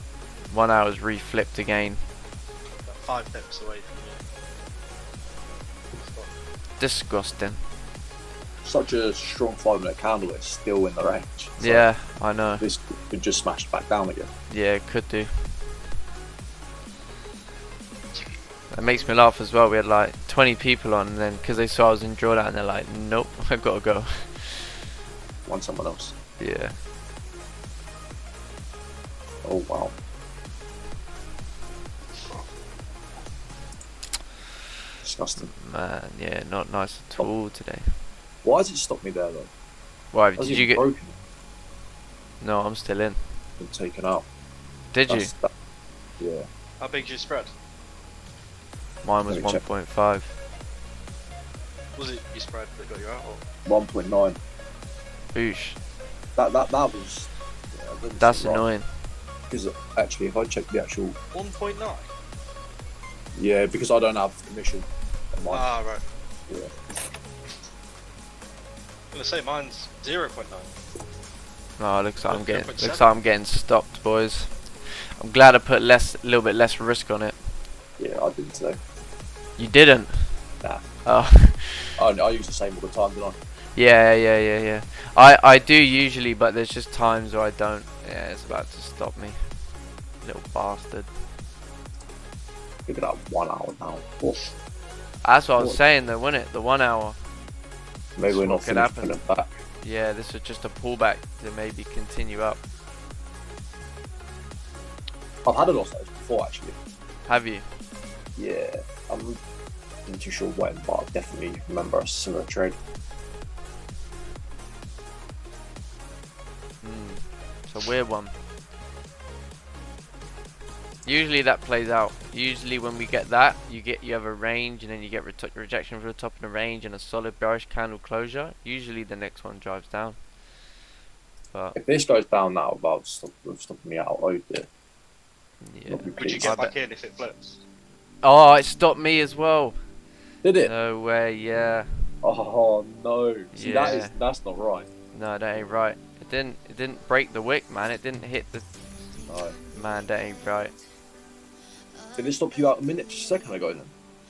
1 hour's reflipped again. About 5 pips away from you. Disgusting. such a strong 5 minute candle. It's still in the range. So Yeah, I know. this could just smash back down again. Yeah, it could do. It makes me laugh as well. We had like 20 people on, and then because they saw I was in drawdown, they're like, "Nope, I gotta go." Want someone else? Yeah. Oh wow. Disgusting. Man, yeah, not nice at all today. Why has it stopped me there though? Why Has did it you get? broken? No, I'm still in. Been taken out. Did you? Yeah. How big's your spread? Mine was Let me check. 1.5. Was it your spread that got you out? Or? 1.9. Boosh. That was. Yeah, that doesn't That's seem right. annoying. Because actually, if I check the actual, 1.9. yeah, because I don't have commission on mine. Ah, right. Yeah. I'm gonna say mine's 0.9. Oh, looks like Yeah, I'm getting stopped, boys. I'm glad I put a little bit less risk on it. Yeah, I didn't today. You didn't? Nah. Oh. I use the same all the time, don't I? Yeah. I do usually, but there's just times where I don't. Yeah, it's about to stop me. Little bastard. Look at that 1 hour now. Oh, That's what I was What? saying though, wasn't it? The 1 hour. maybe we're not what could finished happen. putting it back. Yeah, this was just a pullback to maybe continue up. I've had a loss like this before actually. Have you? Yeah, I'm not too sure when, but I definitely remember a similar trade. It's a weird one. Usually that plays out. Usually when we get that, you have a range, and then you get rejection from the top of the range and a solid bearish candle closure. Usually the next one drives down. But If this goes down now without stopping me out, oh dear. yeah. Not be Would you pleased. get back in if it flips? Oh, it stopped me as well. Did it? No way. Yeah. Oh no! See, Yeah. that's not right. No, that ain't right. It didn't break the wick, man. It didn't hit the. No. Man, that ain't right. Did it stop you out just a second ago then?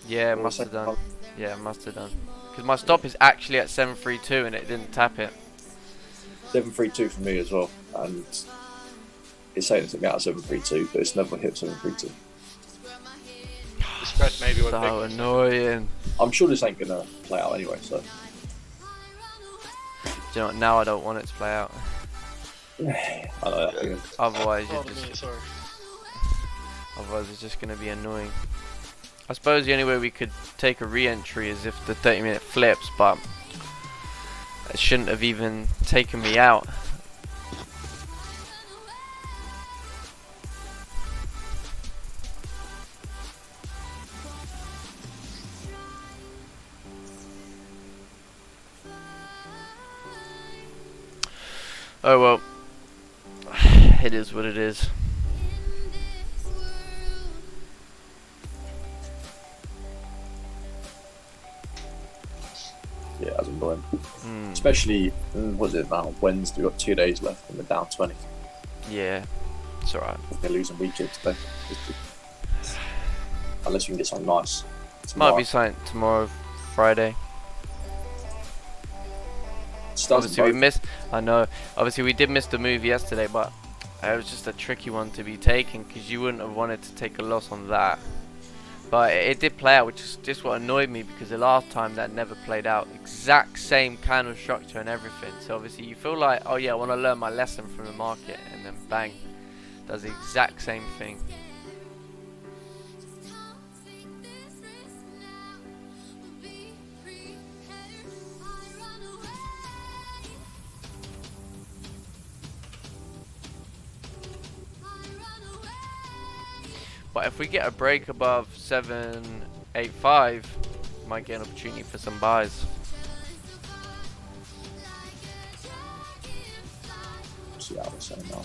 Yeah, it Or a must have second done. time? Yeah, it must have done. Because my stop is actually at 732 and it didn't tap it. 732 for me as well, and it's saying it took me out at 732, but it's never hit 732. The spread maybe went So big. annoying. I'm sure this ain't gonna play out anyway, so. Do you know what? Now I don't want it to play out. I know that feeling. Otherwise, Pardon me, sorry. Otherwise it's just going to be annoying. I suppose the only way we could take a re-entry is if the 30-minute flips, but it shouldn't have even taken me out. Oh well, it is what it is. Yeah, that's annoying. Mm, Especially, what is it now? Wednesday, we've got 2 days left and we're down 20. yeah, it's alright. We're losing weekend today. Unless we can get something nice. Might tomorrow. be something tomorrow, Friday. Just doesn't Obviously we vote. missed. I know. Obviously we did miss the move yesterday, but it was just a tricky one to be taken because you wouldn't have wanted to take a loss on that. But it did play out, which is just what annoyed me because the last time that never played out. Exact same kind of structure and everything. So obviously you feel like, oh yeah, I want to learn my lesson from the market, and then bang, does the exact same thing. But if we get a break above 785, might get an opportunity for some buys. See how we're saying now.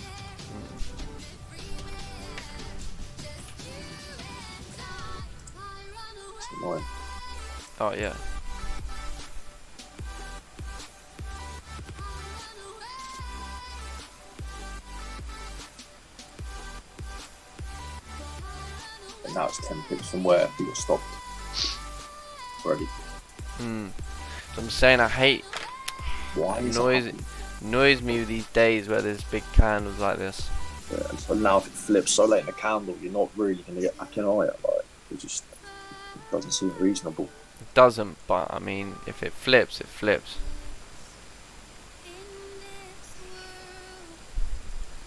It's annoying. Oh yeah. And now it's 10 pips from where we got stopped already. So I'm saying I hate Why is Annoys me with these days where there's big candles like this. Yeah, and so now if it flips so late in the candle, you're not really going to get back in, are you? Like, it just doesn't seem reasonable. It doesn't, but I mean, if it flips, it flips.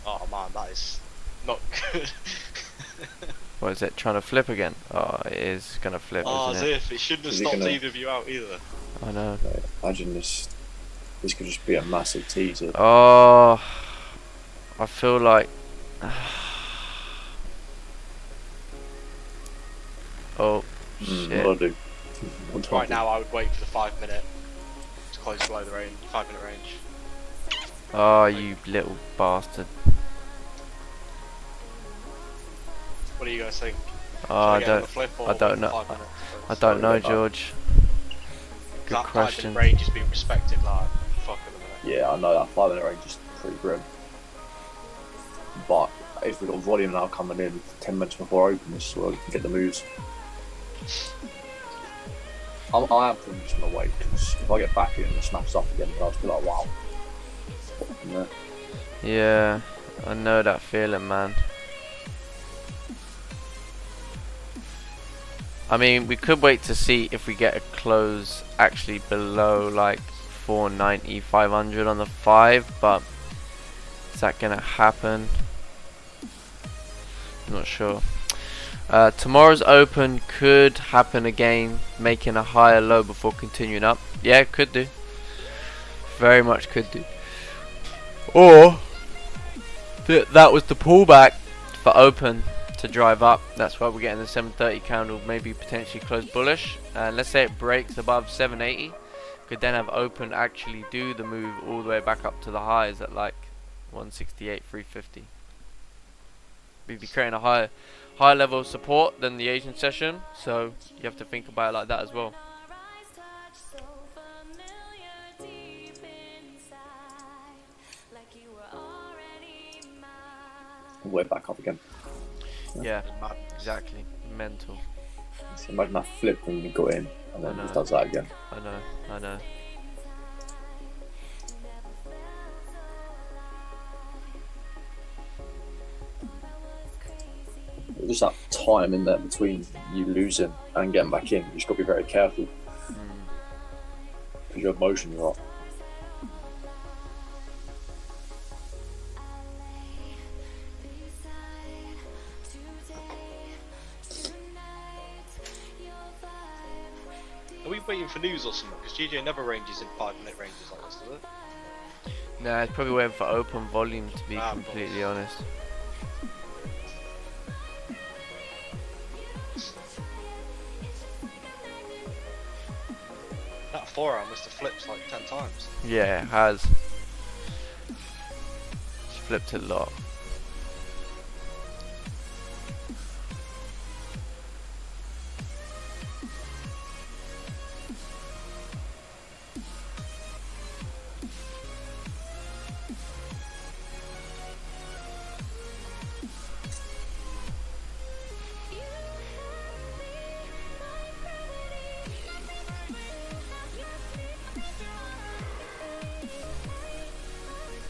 Oh man, that is not good. What is it, trying to flip again? Oh, it is going to flip, Oh, as isn't it? if it shouldn't have Is it stopped gonna- either of you out either. I know. Like, imagine this could just be a massive teaser. Oh, I feel like... Oh, shit. What do I do? What do I Right do? now, I would wait for the 5 minute to close below the range, 5 minute range. Oh, you little bastard. What do you guys think? Oh, I Should I get on the don't... flip or I don't wait for know. 5 minutes? I don't know, Sorry, go back. George. Good That question. 5 minute range is being respected like fuck at the minute. Yeah, I know that 5 minute range is pretty grim. But if we've got volume now coming in 10 minutes before open, this is where we can get the moves. I am probably just going to wait, because if I get back in and it smashes up again, I'll just be like, wow. What happened there? Yeah, I know that feeling, man. I mean, we could wait to see if we get a close actually below like 490, 500 on the 5, but is that gonna happen? I'm not sure. Tomorrow's open could happen again, making a higher low before continuing up. Yeah, it could do. Very much could do. Or that was the pullback for open to drive up. That's why we're getting the 730 candle, maybe potentially close bullish. Let's say it breaks above 780, could then have open actually do the move all the way back up to the highs at like 168, 350. We'd be creating a higher level of support than the Asian session, so you have to think about it like that as well. We're back up again. Yeah, exactly. Mental. So imagine that flip when we got in, and then I it know. does that again. I know. Just that time in there between you losing and getting back in, you just got to be very careful, because your emotions are up. Are we waiting for news or something? Because GJ never ranges in 5 minute ranges like this, does it? Nah, it's probably waiting for open volume to be Ah, completely honest. That 4 hour must have flipped like 10 times. Yeah, it has. It's flipped a lot.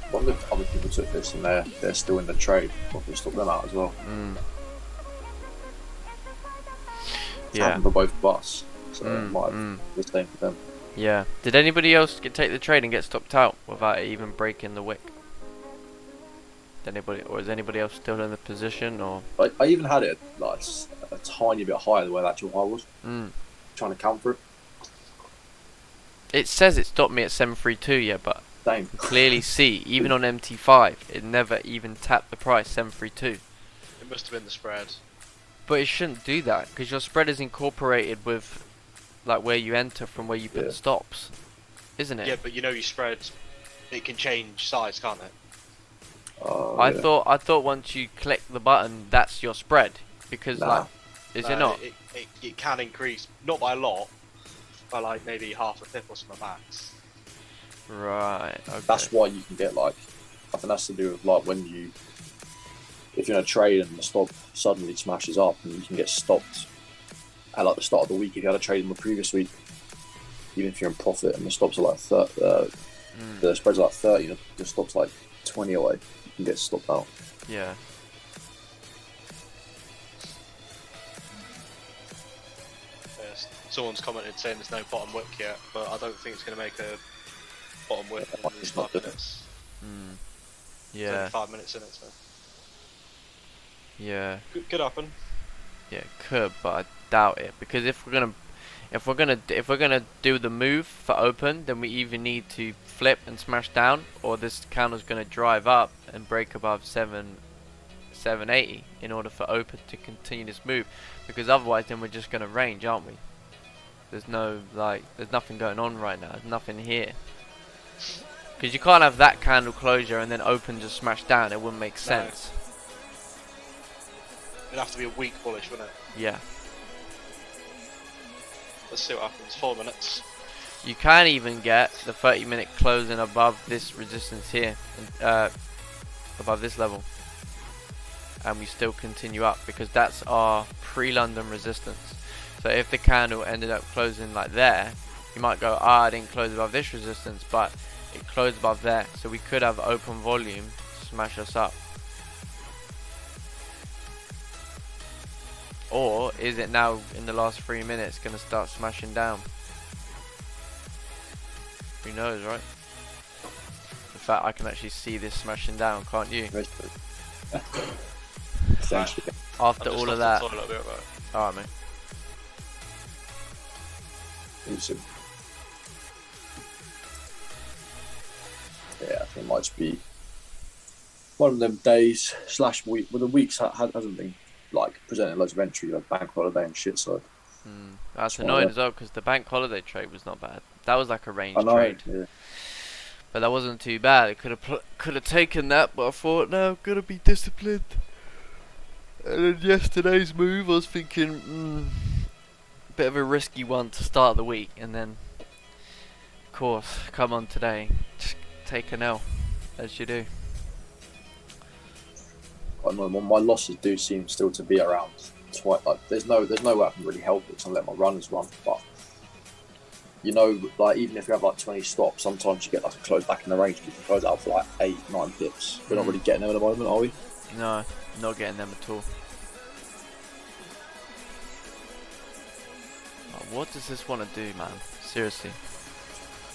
I wonder if other people took this and they're still in the trade, or if we stop them out as well. It's Yeah. happened for both of us, so it might have the same for them. Yeah. Did anybody else take the trade and get stopped out without it even breaking the wick? Did anybody, or is anybody else still in the position, or? I even had it like a tiny bit higher than where the actual high was, trying to count for it. It says it stopped me at 732, yeah, but Same. clearly see, even on MT5, it never even tapped the price 732. It must have been the spread. But it shouldn't do that, because your spread is incorporated with like where you enter from where you put Yeah. the stops, isn't it? Yeah, but you know your spread, it can change size, can't it? I thought once you click the button, that's your spread, because Nah. like, is it not? It can increase, not by a lot, by like maybe half a pip or something max. Right. Okay. That's why you can get like, I think that's to do with like when you, if you're in a trade and the stop suddenly smashes up and you can get stopped at like the start of the week if you had a trade in the previous week, even if you're in profit and the stops are like The spread's like 30, the stop's like 20 away. You can get stopped out. Yeah. Yes. Someone's commented saying there's no bottom wick yet, but I don't think it's going to make a bottom wick in these 5 minutes. Yeah. It's only 5 minutes in it, so. Yeah. Could happen. Yeah, it could, but I doubt it, because if we're gonna do the move for open, then we either need to flip and smash down, or this candle's gonna drive up and break above 780 in order for open to continue this move, because otherwise then we're just gonna range, aren't we? There's no there's nothing going on right now. There's nothing here, because you can't have that candle closure and then open just smash down. It wouldn't make sense. It'd have to be a weak bullish, wouldn't it? Yeah. Let's see what happens. 4 minutes. You can even get the 30-minute closing above this resistance here, above this level, and we still continue up, because that's our pre-London resistance. So if the candle ended up closing like there, you might go, I didn't close above this resistance, but it closed above there, so we could have open volume smash us up. Or is it now in the last 3 minutes going to start smashing down? Who knows, right? In fact, I can actually see this smashing down, can't you? Essentially. After all of that. Alright, mate. Awesome. Yeah, I think it might just be one of them days / week. Well, the weeks hasn't been like presenting loads of entry, like bank holiday and shit. So that's annoying as well, because the bank holiday trade was not bad. That was like a range I know, trade, yeah. but that wasn't too bad. It could have taken that, but I thought, no, I'm gonna be disciplined. And then yesterday's move, I was thinking, bit of a risky one to start the week, and then, of course, come on today, just take an L, as you do. I know my losses do seem still to be around twice. Like there's no way I can really help it, so I let my runners run. But you know, like even if you have like 20 stops, sometimes you get like a close back in the range. You can close out for like 8-9 pips. We're not really getting them at the moment, are we? No, not getting them at all. What does this want to do, man? Seriously.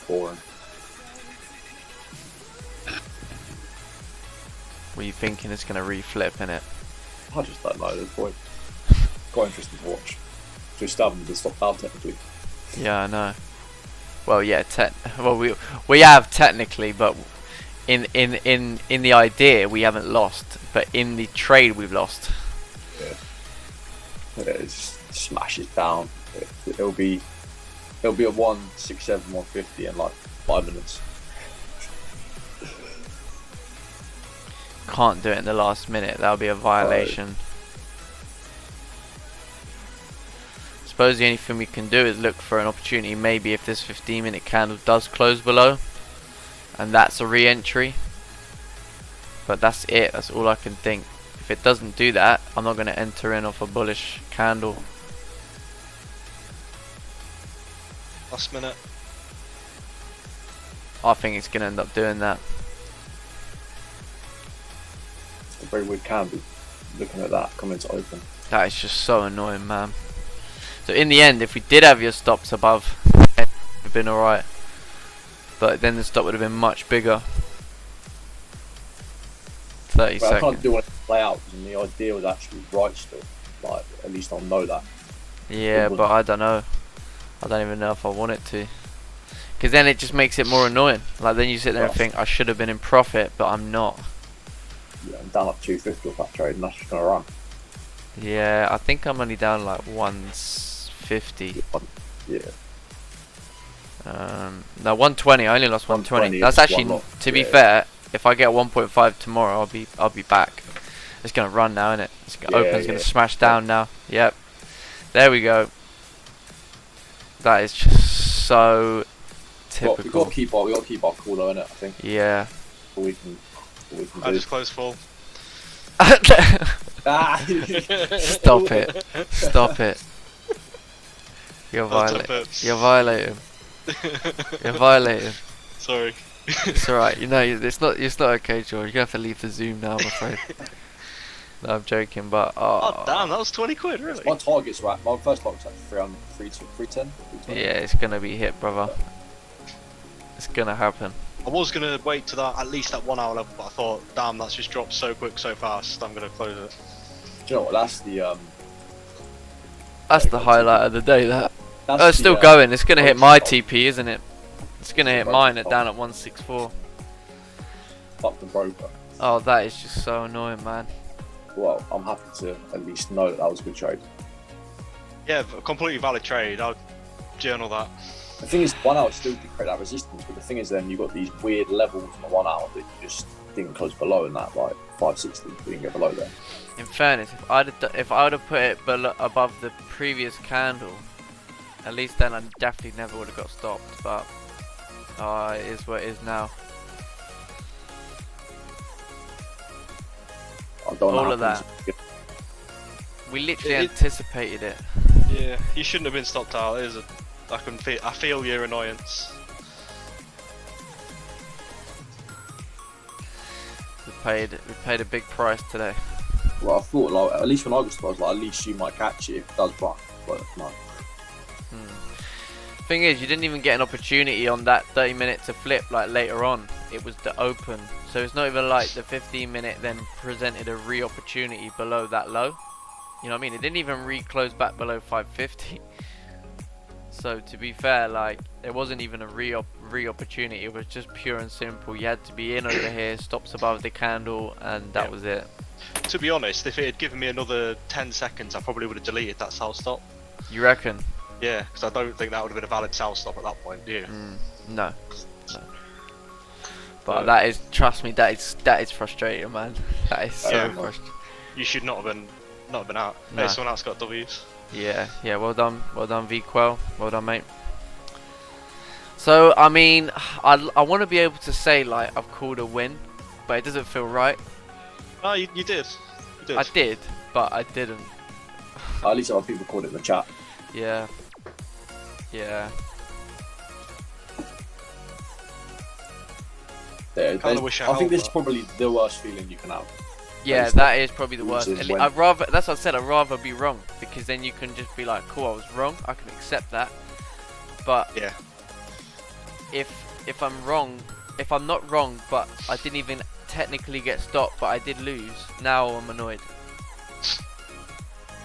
Boring. Were you thinking it's going to reflip in it? I just don't know at this point. Quite interesting to watch. So we still haven't been stopped out technically. Yeah, I know. Well, yeah, we have technically, but in the idea we haven't lost, but in the trade we've lost. Yeah. It just smashes down. It'll be a 167, 150 in like 5 minutes. Can't do it in the last minute. That'll be a violation. Suppose the only thing we can do is look for an opportunity. Maybe if this 15-minute candle does close below, and that's a re-entry. But that's it. That's all I can think. If it doesn't do that, I'm not going to enter in off a bullish candle. Last minute. I think it's going to end up doing that. A very weird candle. Looking at that coming to open. That is just so annoying, man. So in the end, if we did have your stops above, it would have been alright. But then the stop would have been much bigger. 30 Well, I seconds. can't do what it play out, and the idea was actually right still. Like, at least I'll know that. Yeah, but I don't know. I don't even know if I want it to. Because then it just makes it more annoying. Like then you sit there and think, I should have been in profit, but I'm not. Yeah, I'm down like 250 off that trade, and that's just gonna run. Yeah, I think I'm only down like 150. Yeah. No, 120. I only lost 120. That's actually, to be fair, if I get 1.5 tomorrow, I'll be back. It's gonna run now, isn't it? It's gonna open. It's gonna smash down now. Yep. There we go. That is just so typical. We got to keep our cool though, innit? I think. Yeah. We can I do. just closed full. Stop it. Stop it. You're I'll violating. You're violating. You're violating. Sorry. It's alright. You know, it's not okay, George. You have to leave the Zoom now, I'm afraid. No, I'm joking, but Oh damn, that was 20 quid, really? My target's right. My first target's like 300, 310. yeah, it's gonna be hit, brother. It's gonna happen. I was gonna wait to that at least at 1 hour level, but I thought, damn, that's just dropped so quick, so fast. I'm gonna close it. Do you know what? That's the That's the highlight of the day. That. That's Oh, it's the, still going. It's gonna hit my stop. TP, isn't it? It's gonna hit mine at down at 164. Fuck the broker. Oh, that is just so annoying, man. Well, I'm happy to at least know that that was a good trade. Yeah, a completely valid trade. I'll journal that. The thing is, 1 hour still did create that resistance, but the thing is, then you got these weird levels in the 1 hour that you just didn't close below, in that like 560, you didn't get below there. In fairness, if I'd have put it below, above the previous candle, at least then I definitely never would have got stopped. But it is what it is now. I don't know All how of that. things- We literally anticipated it. Yeah, you shouldn't have been stopped out. It is I feel your annoyance. We paid a big price today. Well, I thought like at least when I got stopped, I was like, at least you might catch it if it does run, but no. Thing is, you didn't even get an opportunity on that 30-minute to flip like later on. It was the open, so it's not even like the 15-minute then presented a opportunity below that low. You know what I mean? It didn't even re-close back below 550. So to be fair, like there wasn't even a opportunity. It was just pure and simple. You had to be in over here, stops above the candle, and that was it. To be honest, if it had given me another 10 seconds, I probably would have deleted that sell stop. You reckon? Yeah, because I don't think that would have been a valid sell stop at that point, do you? No. But that is, trust me, that is frustrating, man. That is so Yeah. frustrating. You should not have been out. No. Hey, someone else got W's. Yeah, well done, VQuell, well done, mate. So, I mean, I want to be able to say, like, I've called a win, but it doesn't feel right. No, you did. You did. I did, but I didn't. At least other people called it in the chat. Yeah. Yeah, Kinda wish I I think held this is that. probably the worst feeling you can have. Yeah, Based that is probably the worst. losing At when- I'd rather, that's what I said, I'd rather be wrong, because then you can just be like, cool, I was wrong, I can accept that. But Yeah. if I'm wrong, if I'm not wrong, but I didn't even technically get stopped, but I did lose, now I'm annoyed.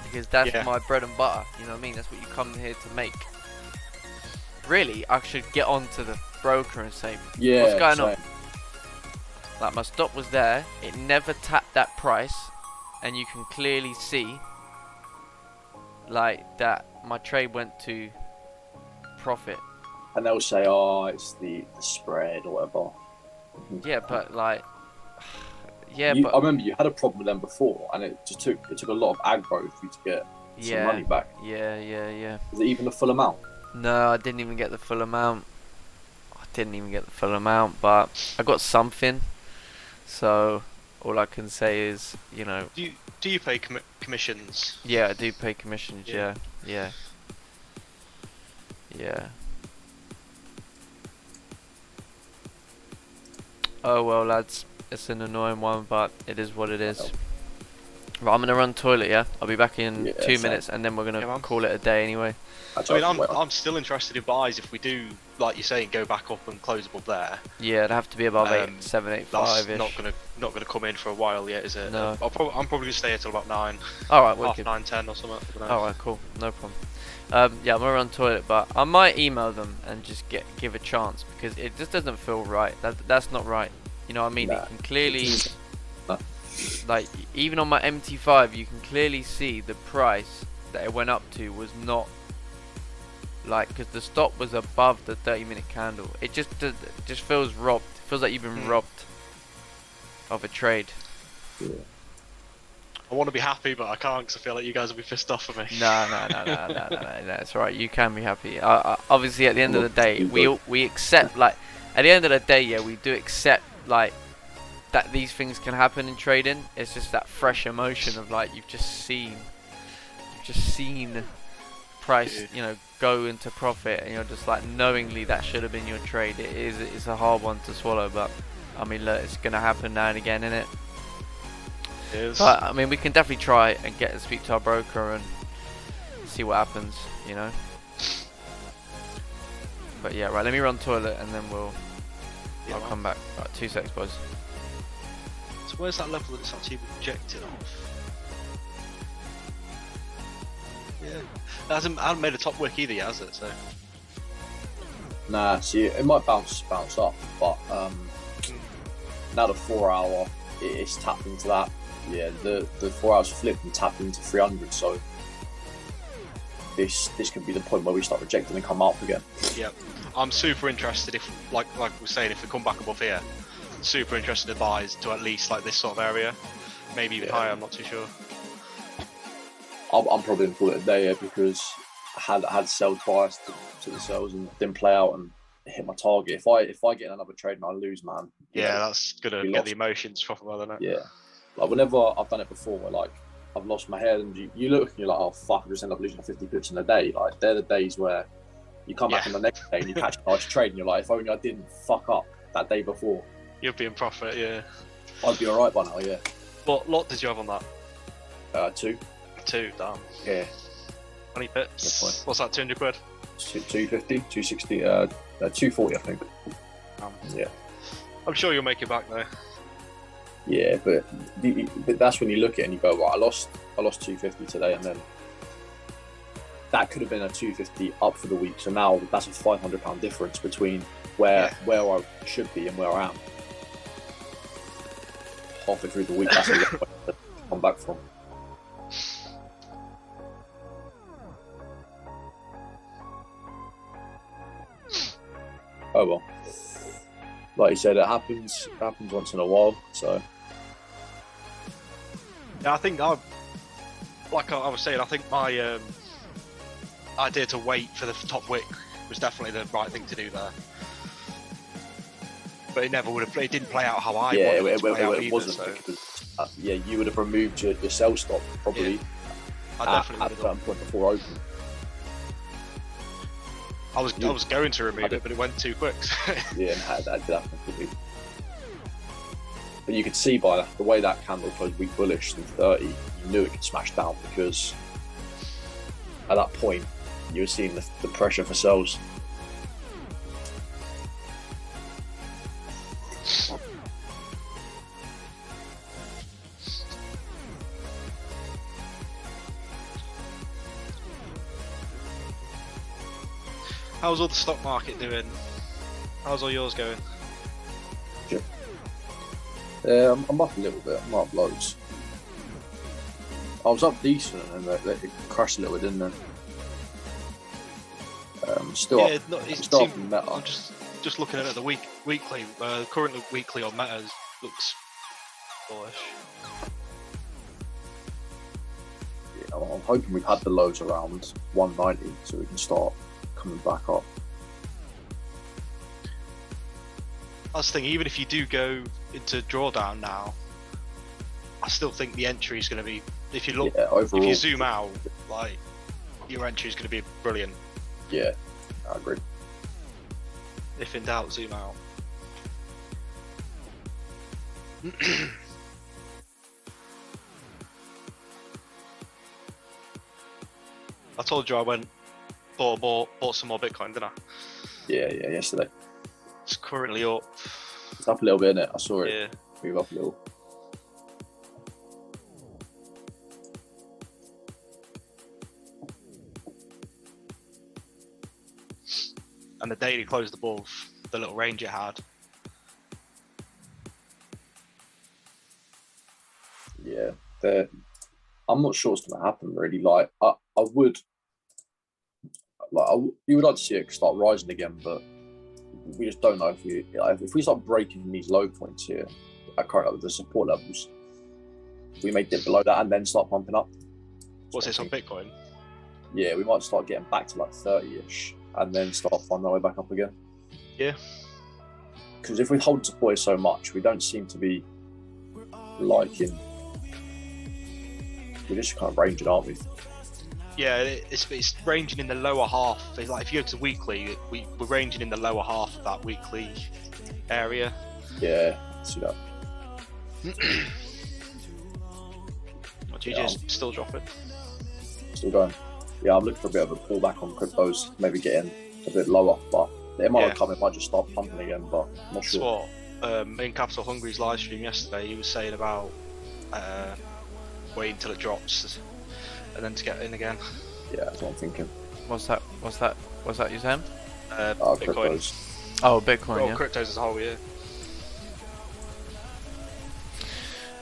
Because that's Yeah. my bread and butter, you know what I mean? That's what you come here to make. Really, I should get on to the broker and say, Yeah, what's going on? same. Like, my stop was there, it never tapped that price, and you can clearly see, like, that my trade went to profit. And they'll say, "Oh, it's the spread or whatever." Yeah, but like, yeah, I but remember you had a problem with them before, and it took a lot of aggro for you to get some money back. Yeah. Is it even the full amount? No, I didn't even get the full amount. But I got something. So all I can say is, you know, Do you pay commissions? yeah, I do pay commissions. Yeah. Yeah. Oh well, lads, it's an annoying one, but it is what it is. Right, I'm gonna run toilet. Yeah, I'll be back in Yeah, 2 same. minutes, and then we're gonna Yeah, man. call it a day anyway. I mean, I'm still interested in buys if we do, like you're saying, go back up and close above there. Yeah, it'd have to be above 785 That's ish. not gonna come in for a while yet, is it? No. I'm probably gonna stay here till about 9, All right, half wicked. 9:10 or something. I don't know. All right, cool, no problem. Yeah, I'm gonna run toilet, but I might email them and just give a chance because it just doesn't feel right. That's not right. You know what I mean? Nah. You can clearly, Nah. like, even on my MT5, you can clearly see the price that it went up to was not like, because the stop was above the 30-minute candle. It just feels robbed. It feels like you've been robbed of a trade. Yeah. I want to be happy, but I can't because I feel like you guys will be pissed off for me. No, it's alright. You can be happy. Obviously, at the end of the day, we accept, like, at the end of the day, yeah, we do accept, like, that these things can happen in trading. It's just that fresh emotion of, like, you've just seen price, you know, go into profit, and you're just like knowingly that should have been your trade. It's a hard one to swallow, but I mean, look, it's gonna happen now and again, innit? It is. But I mean, we can definitely try and speak to our broker and see what happens, you know. But yeah, right. Let me run toilet and then I'll come back. Right, 2 seconds, boys. So where's that level that it's actually rejected off? Yeah, it hasn't made a top wick either yet, has it? So Nah, see, it might bounce up, but now the 4 hour it's tapped into that. Yeah, the 4 hours flipped and tapped into 300. So this could be the point where we start rejecting and come up again. yeah, I'm super interested if, like we're saying, if we come back above here, super interested in buys to at least like this sort of area, maybe even higher. I'm not too sure. I'm probably going to call it a day here because I had sell twice to the sales and didn't play out and hit my target. If I get another trade and I lose, man. Yeah, that's gonna get the emotions proper well, isn't it? Yeah, like whenever I've done it before, where like I've lost my head and you look and you're like, oh fuck, I just end up losing 50 pips in a day. Like they're the days where you come back on the next day and you catch a nice trade and you're like, if only I didn't fuck up that day before, You'd be in profit. Yeah. I'd be alright by now. Yeah. What lot did you have on that? 2. 2, damn. Yeah. 20 pips. What's that? 200 quid. 250, 260, 240, I think. Yeah. I'm sure you'll make it back though. Yeah, but that's when you look at it and you go, right, I lost 250 today, and then that could have been a 250 up for the week. So now that's a £500 difference between where I should be and where I am. Halfway through the week, that's a lot to come back from. Oh well, like you said, it happens once in a while. So yeah, I think I was saying, I think my idea to wait for the top wick was definitely the right thing to do there. But it never would have. It didn't play out how I wanted it to play out either, wasn't so. Because, you would have removed your sell stop probably I definitely at a certain point before open. I was going to remove it, but it went too quick. Yeah, and that completely. But you could see by the way that candle closed weak bullish in 30, you knew it could smash down because at that point you were seeing the pressure for sells. How's all the stock market doing? How's all yours going? I'm up a little bit. I'm up loads. I was up decent and it crashed a little bit, didn't it? Still up. Up in Meta. I'm just looking at it, the weekly. Currently weekly on Meta looks bullish. Yeah, I'm hoping we've had the lows around 190 so we can start coming back up. That's the thing, even if you do go into drawdown now, I still think the entry is going to be, if you look, overall, if you zoom out, like, your entry is going to be brilliant. Yeah, I agree. If in doubt, zoom out. I told you I went bought some more Bitcoin, didn't I? Yeah, yesterday. It's currently up. It's up a little bit, innit? I saw it. Yeah. Move up a little. And the daily closed above the little range it had. Yeah, I'm not sure what's going to happen really. Like, I would, you would like to see it start rising again, but we just don't know if we start breaking these low points here at current the support levels, we may dip below that and then start pumping up. What's this on Bitcoin? Yeah, we might start getting back to like 30-ish and then start finding our way back up again. Yeah. Because if we hold support so much, we don't seem to be liking. We're just kind of ranging, aren't we? Yeah, it's ranging in the lower half. It's like if you go to weekly, we're ranging in the lower half of that weekly area. Yeah, see that. GJ's still dropping. Still going. Yeah, I'm looking for a bit of a pullback on cryptos, maybe getting a bit lower, but it might not come, it might just start pumping again, but I'm not sure. In Capital Hungry's live stream yesterday, he was saying about waiting until it drops and then to get in again. Yeah, that's what I'm thinking. What's that you saying? Bitcoin. Cryptos. Oh, Bitcoin, well, yeah. cryptos as a whole, yeah.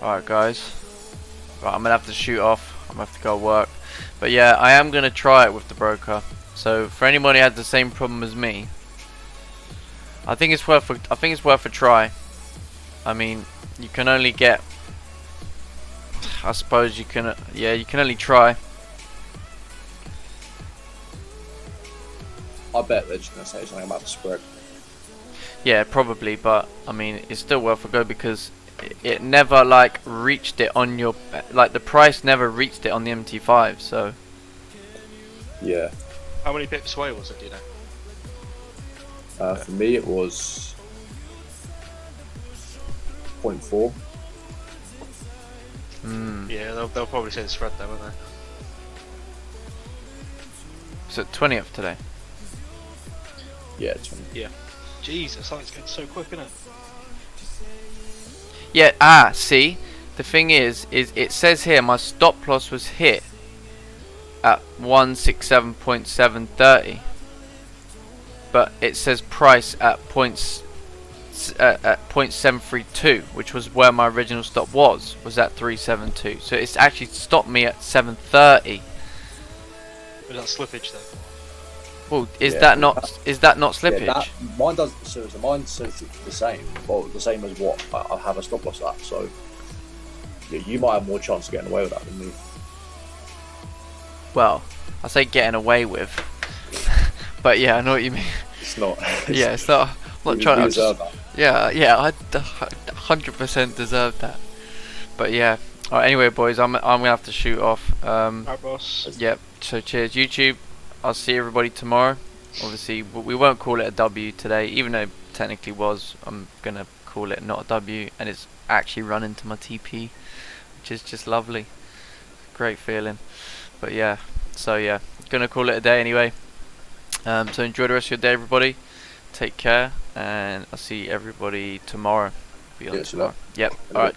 Alright guys, right, I'm gonna have to shoot off. I'm gonna have to go work, but yeah, I am gonna try it with the broker. So for anybody who had the same problem as me, I think it's worth a try. I mean, you can only get, I suppose you can, yeah, you can only try. I bet they're just gonna say something about the spread. Yeah, probably, but I mean, it's still worth a go because it never like reached it on your, like the price never reached it on the MT5, so yeah. How many pips away was it, do you know? For me it was 0.4. Yeah, they'll probably say the spread though, won't they? So 20th today. Yeah, 20. Yeah. Jesus, it's getting so quick, isn't it? Yeah, see, the thing is it says here my stop loss was hit at 167.730, but it says price at at 0.732, which was where my original stop was at 372. So it's actually stopped me at 730. Was that slippage though? Well, is that not slippage? Yeah, mine does. So mine says the same. Well, the same as what I have a stop loss at. So yeah, you might have more chance of getting away with that than me. Well, I say getting away with, but yeah, I know what you mean. It's not. Yeah, it's not. I'm not trying to. Deserve that. Yeah, I 100% deserve that. But yeah. Alright, anyway, boys, I'm gonna have to shoot off. Alright, boss. Yep. So cheers, YouTube. I'll see everybody tomorrow. Obviously, we won't call it a W today, even though it technically was. I'm gonna call it not a W, and it's actually run into my TP, which is just lovely. Great feeling. But yeah, so yeah, gonna call it a day anyway. So enjoy the rest of your day, everybody. Take care, and I'll see everybody tomorrow. Be on tomorrow. Yep. All right.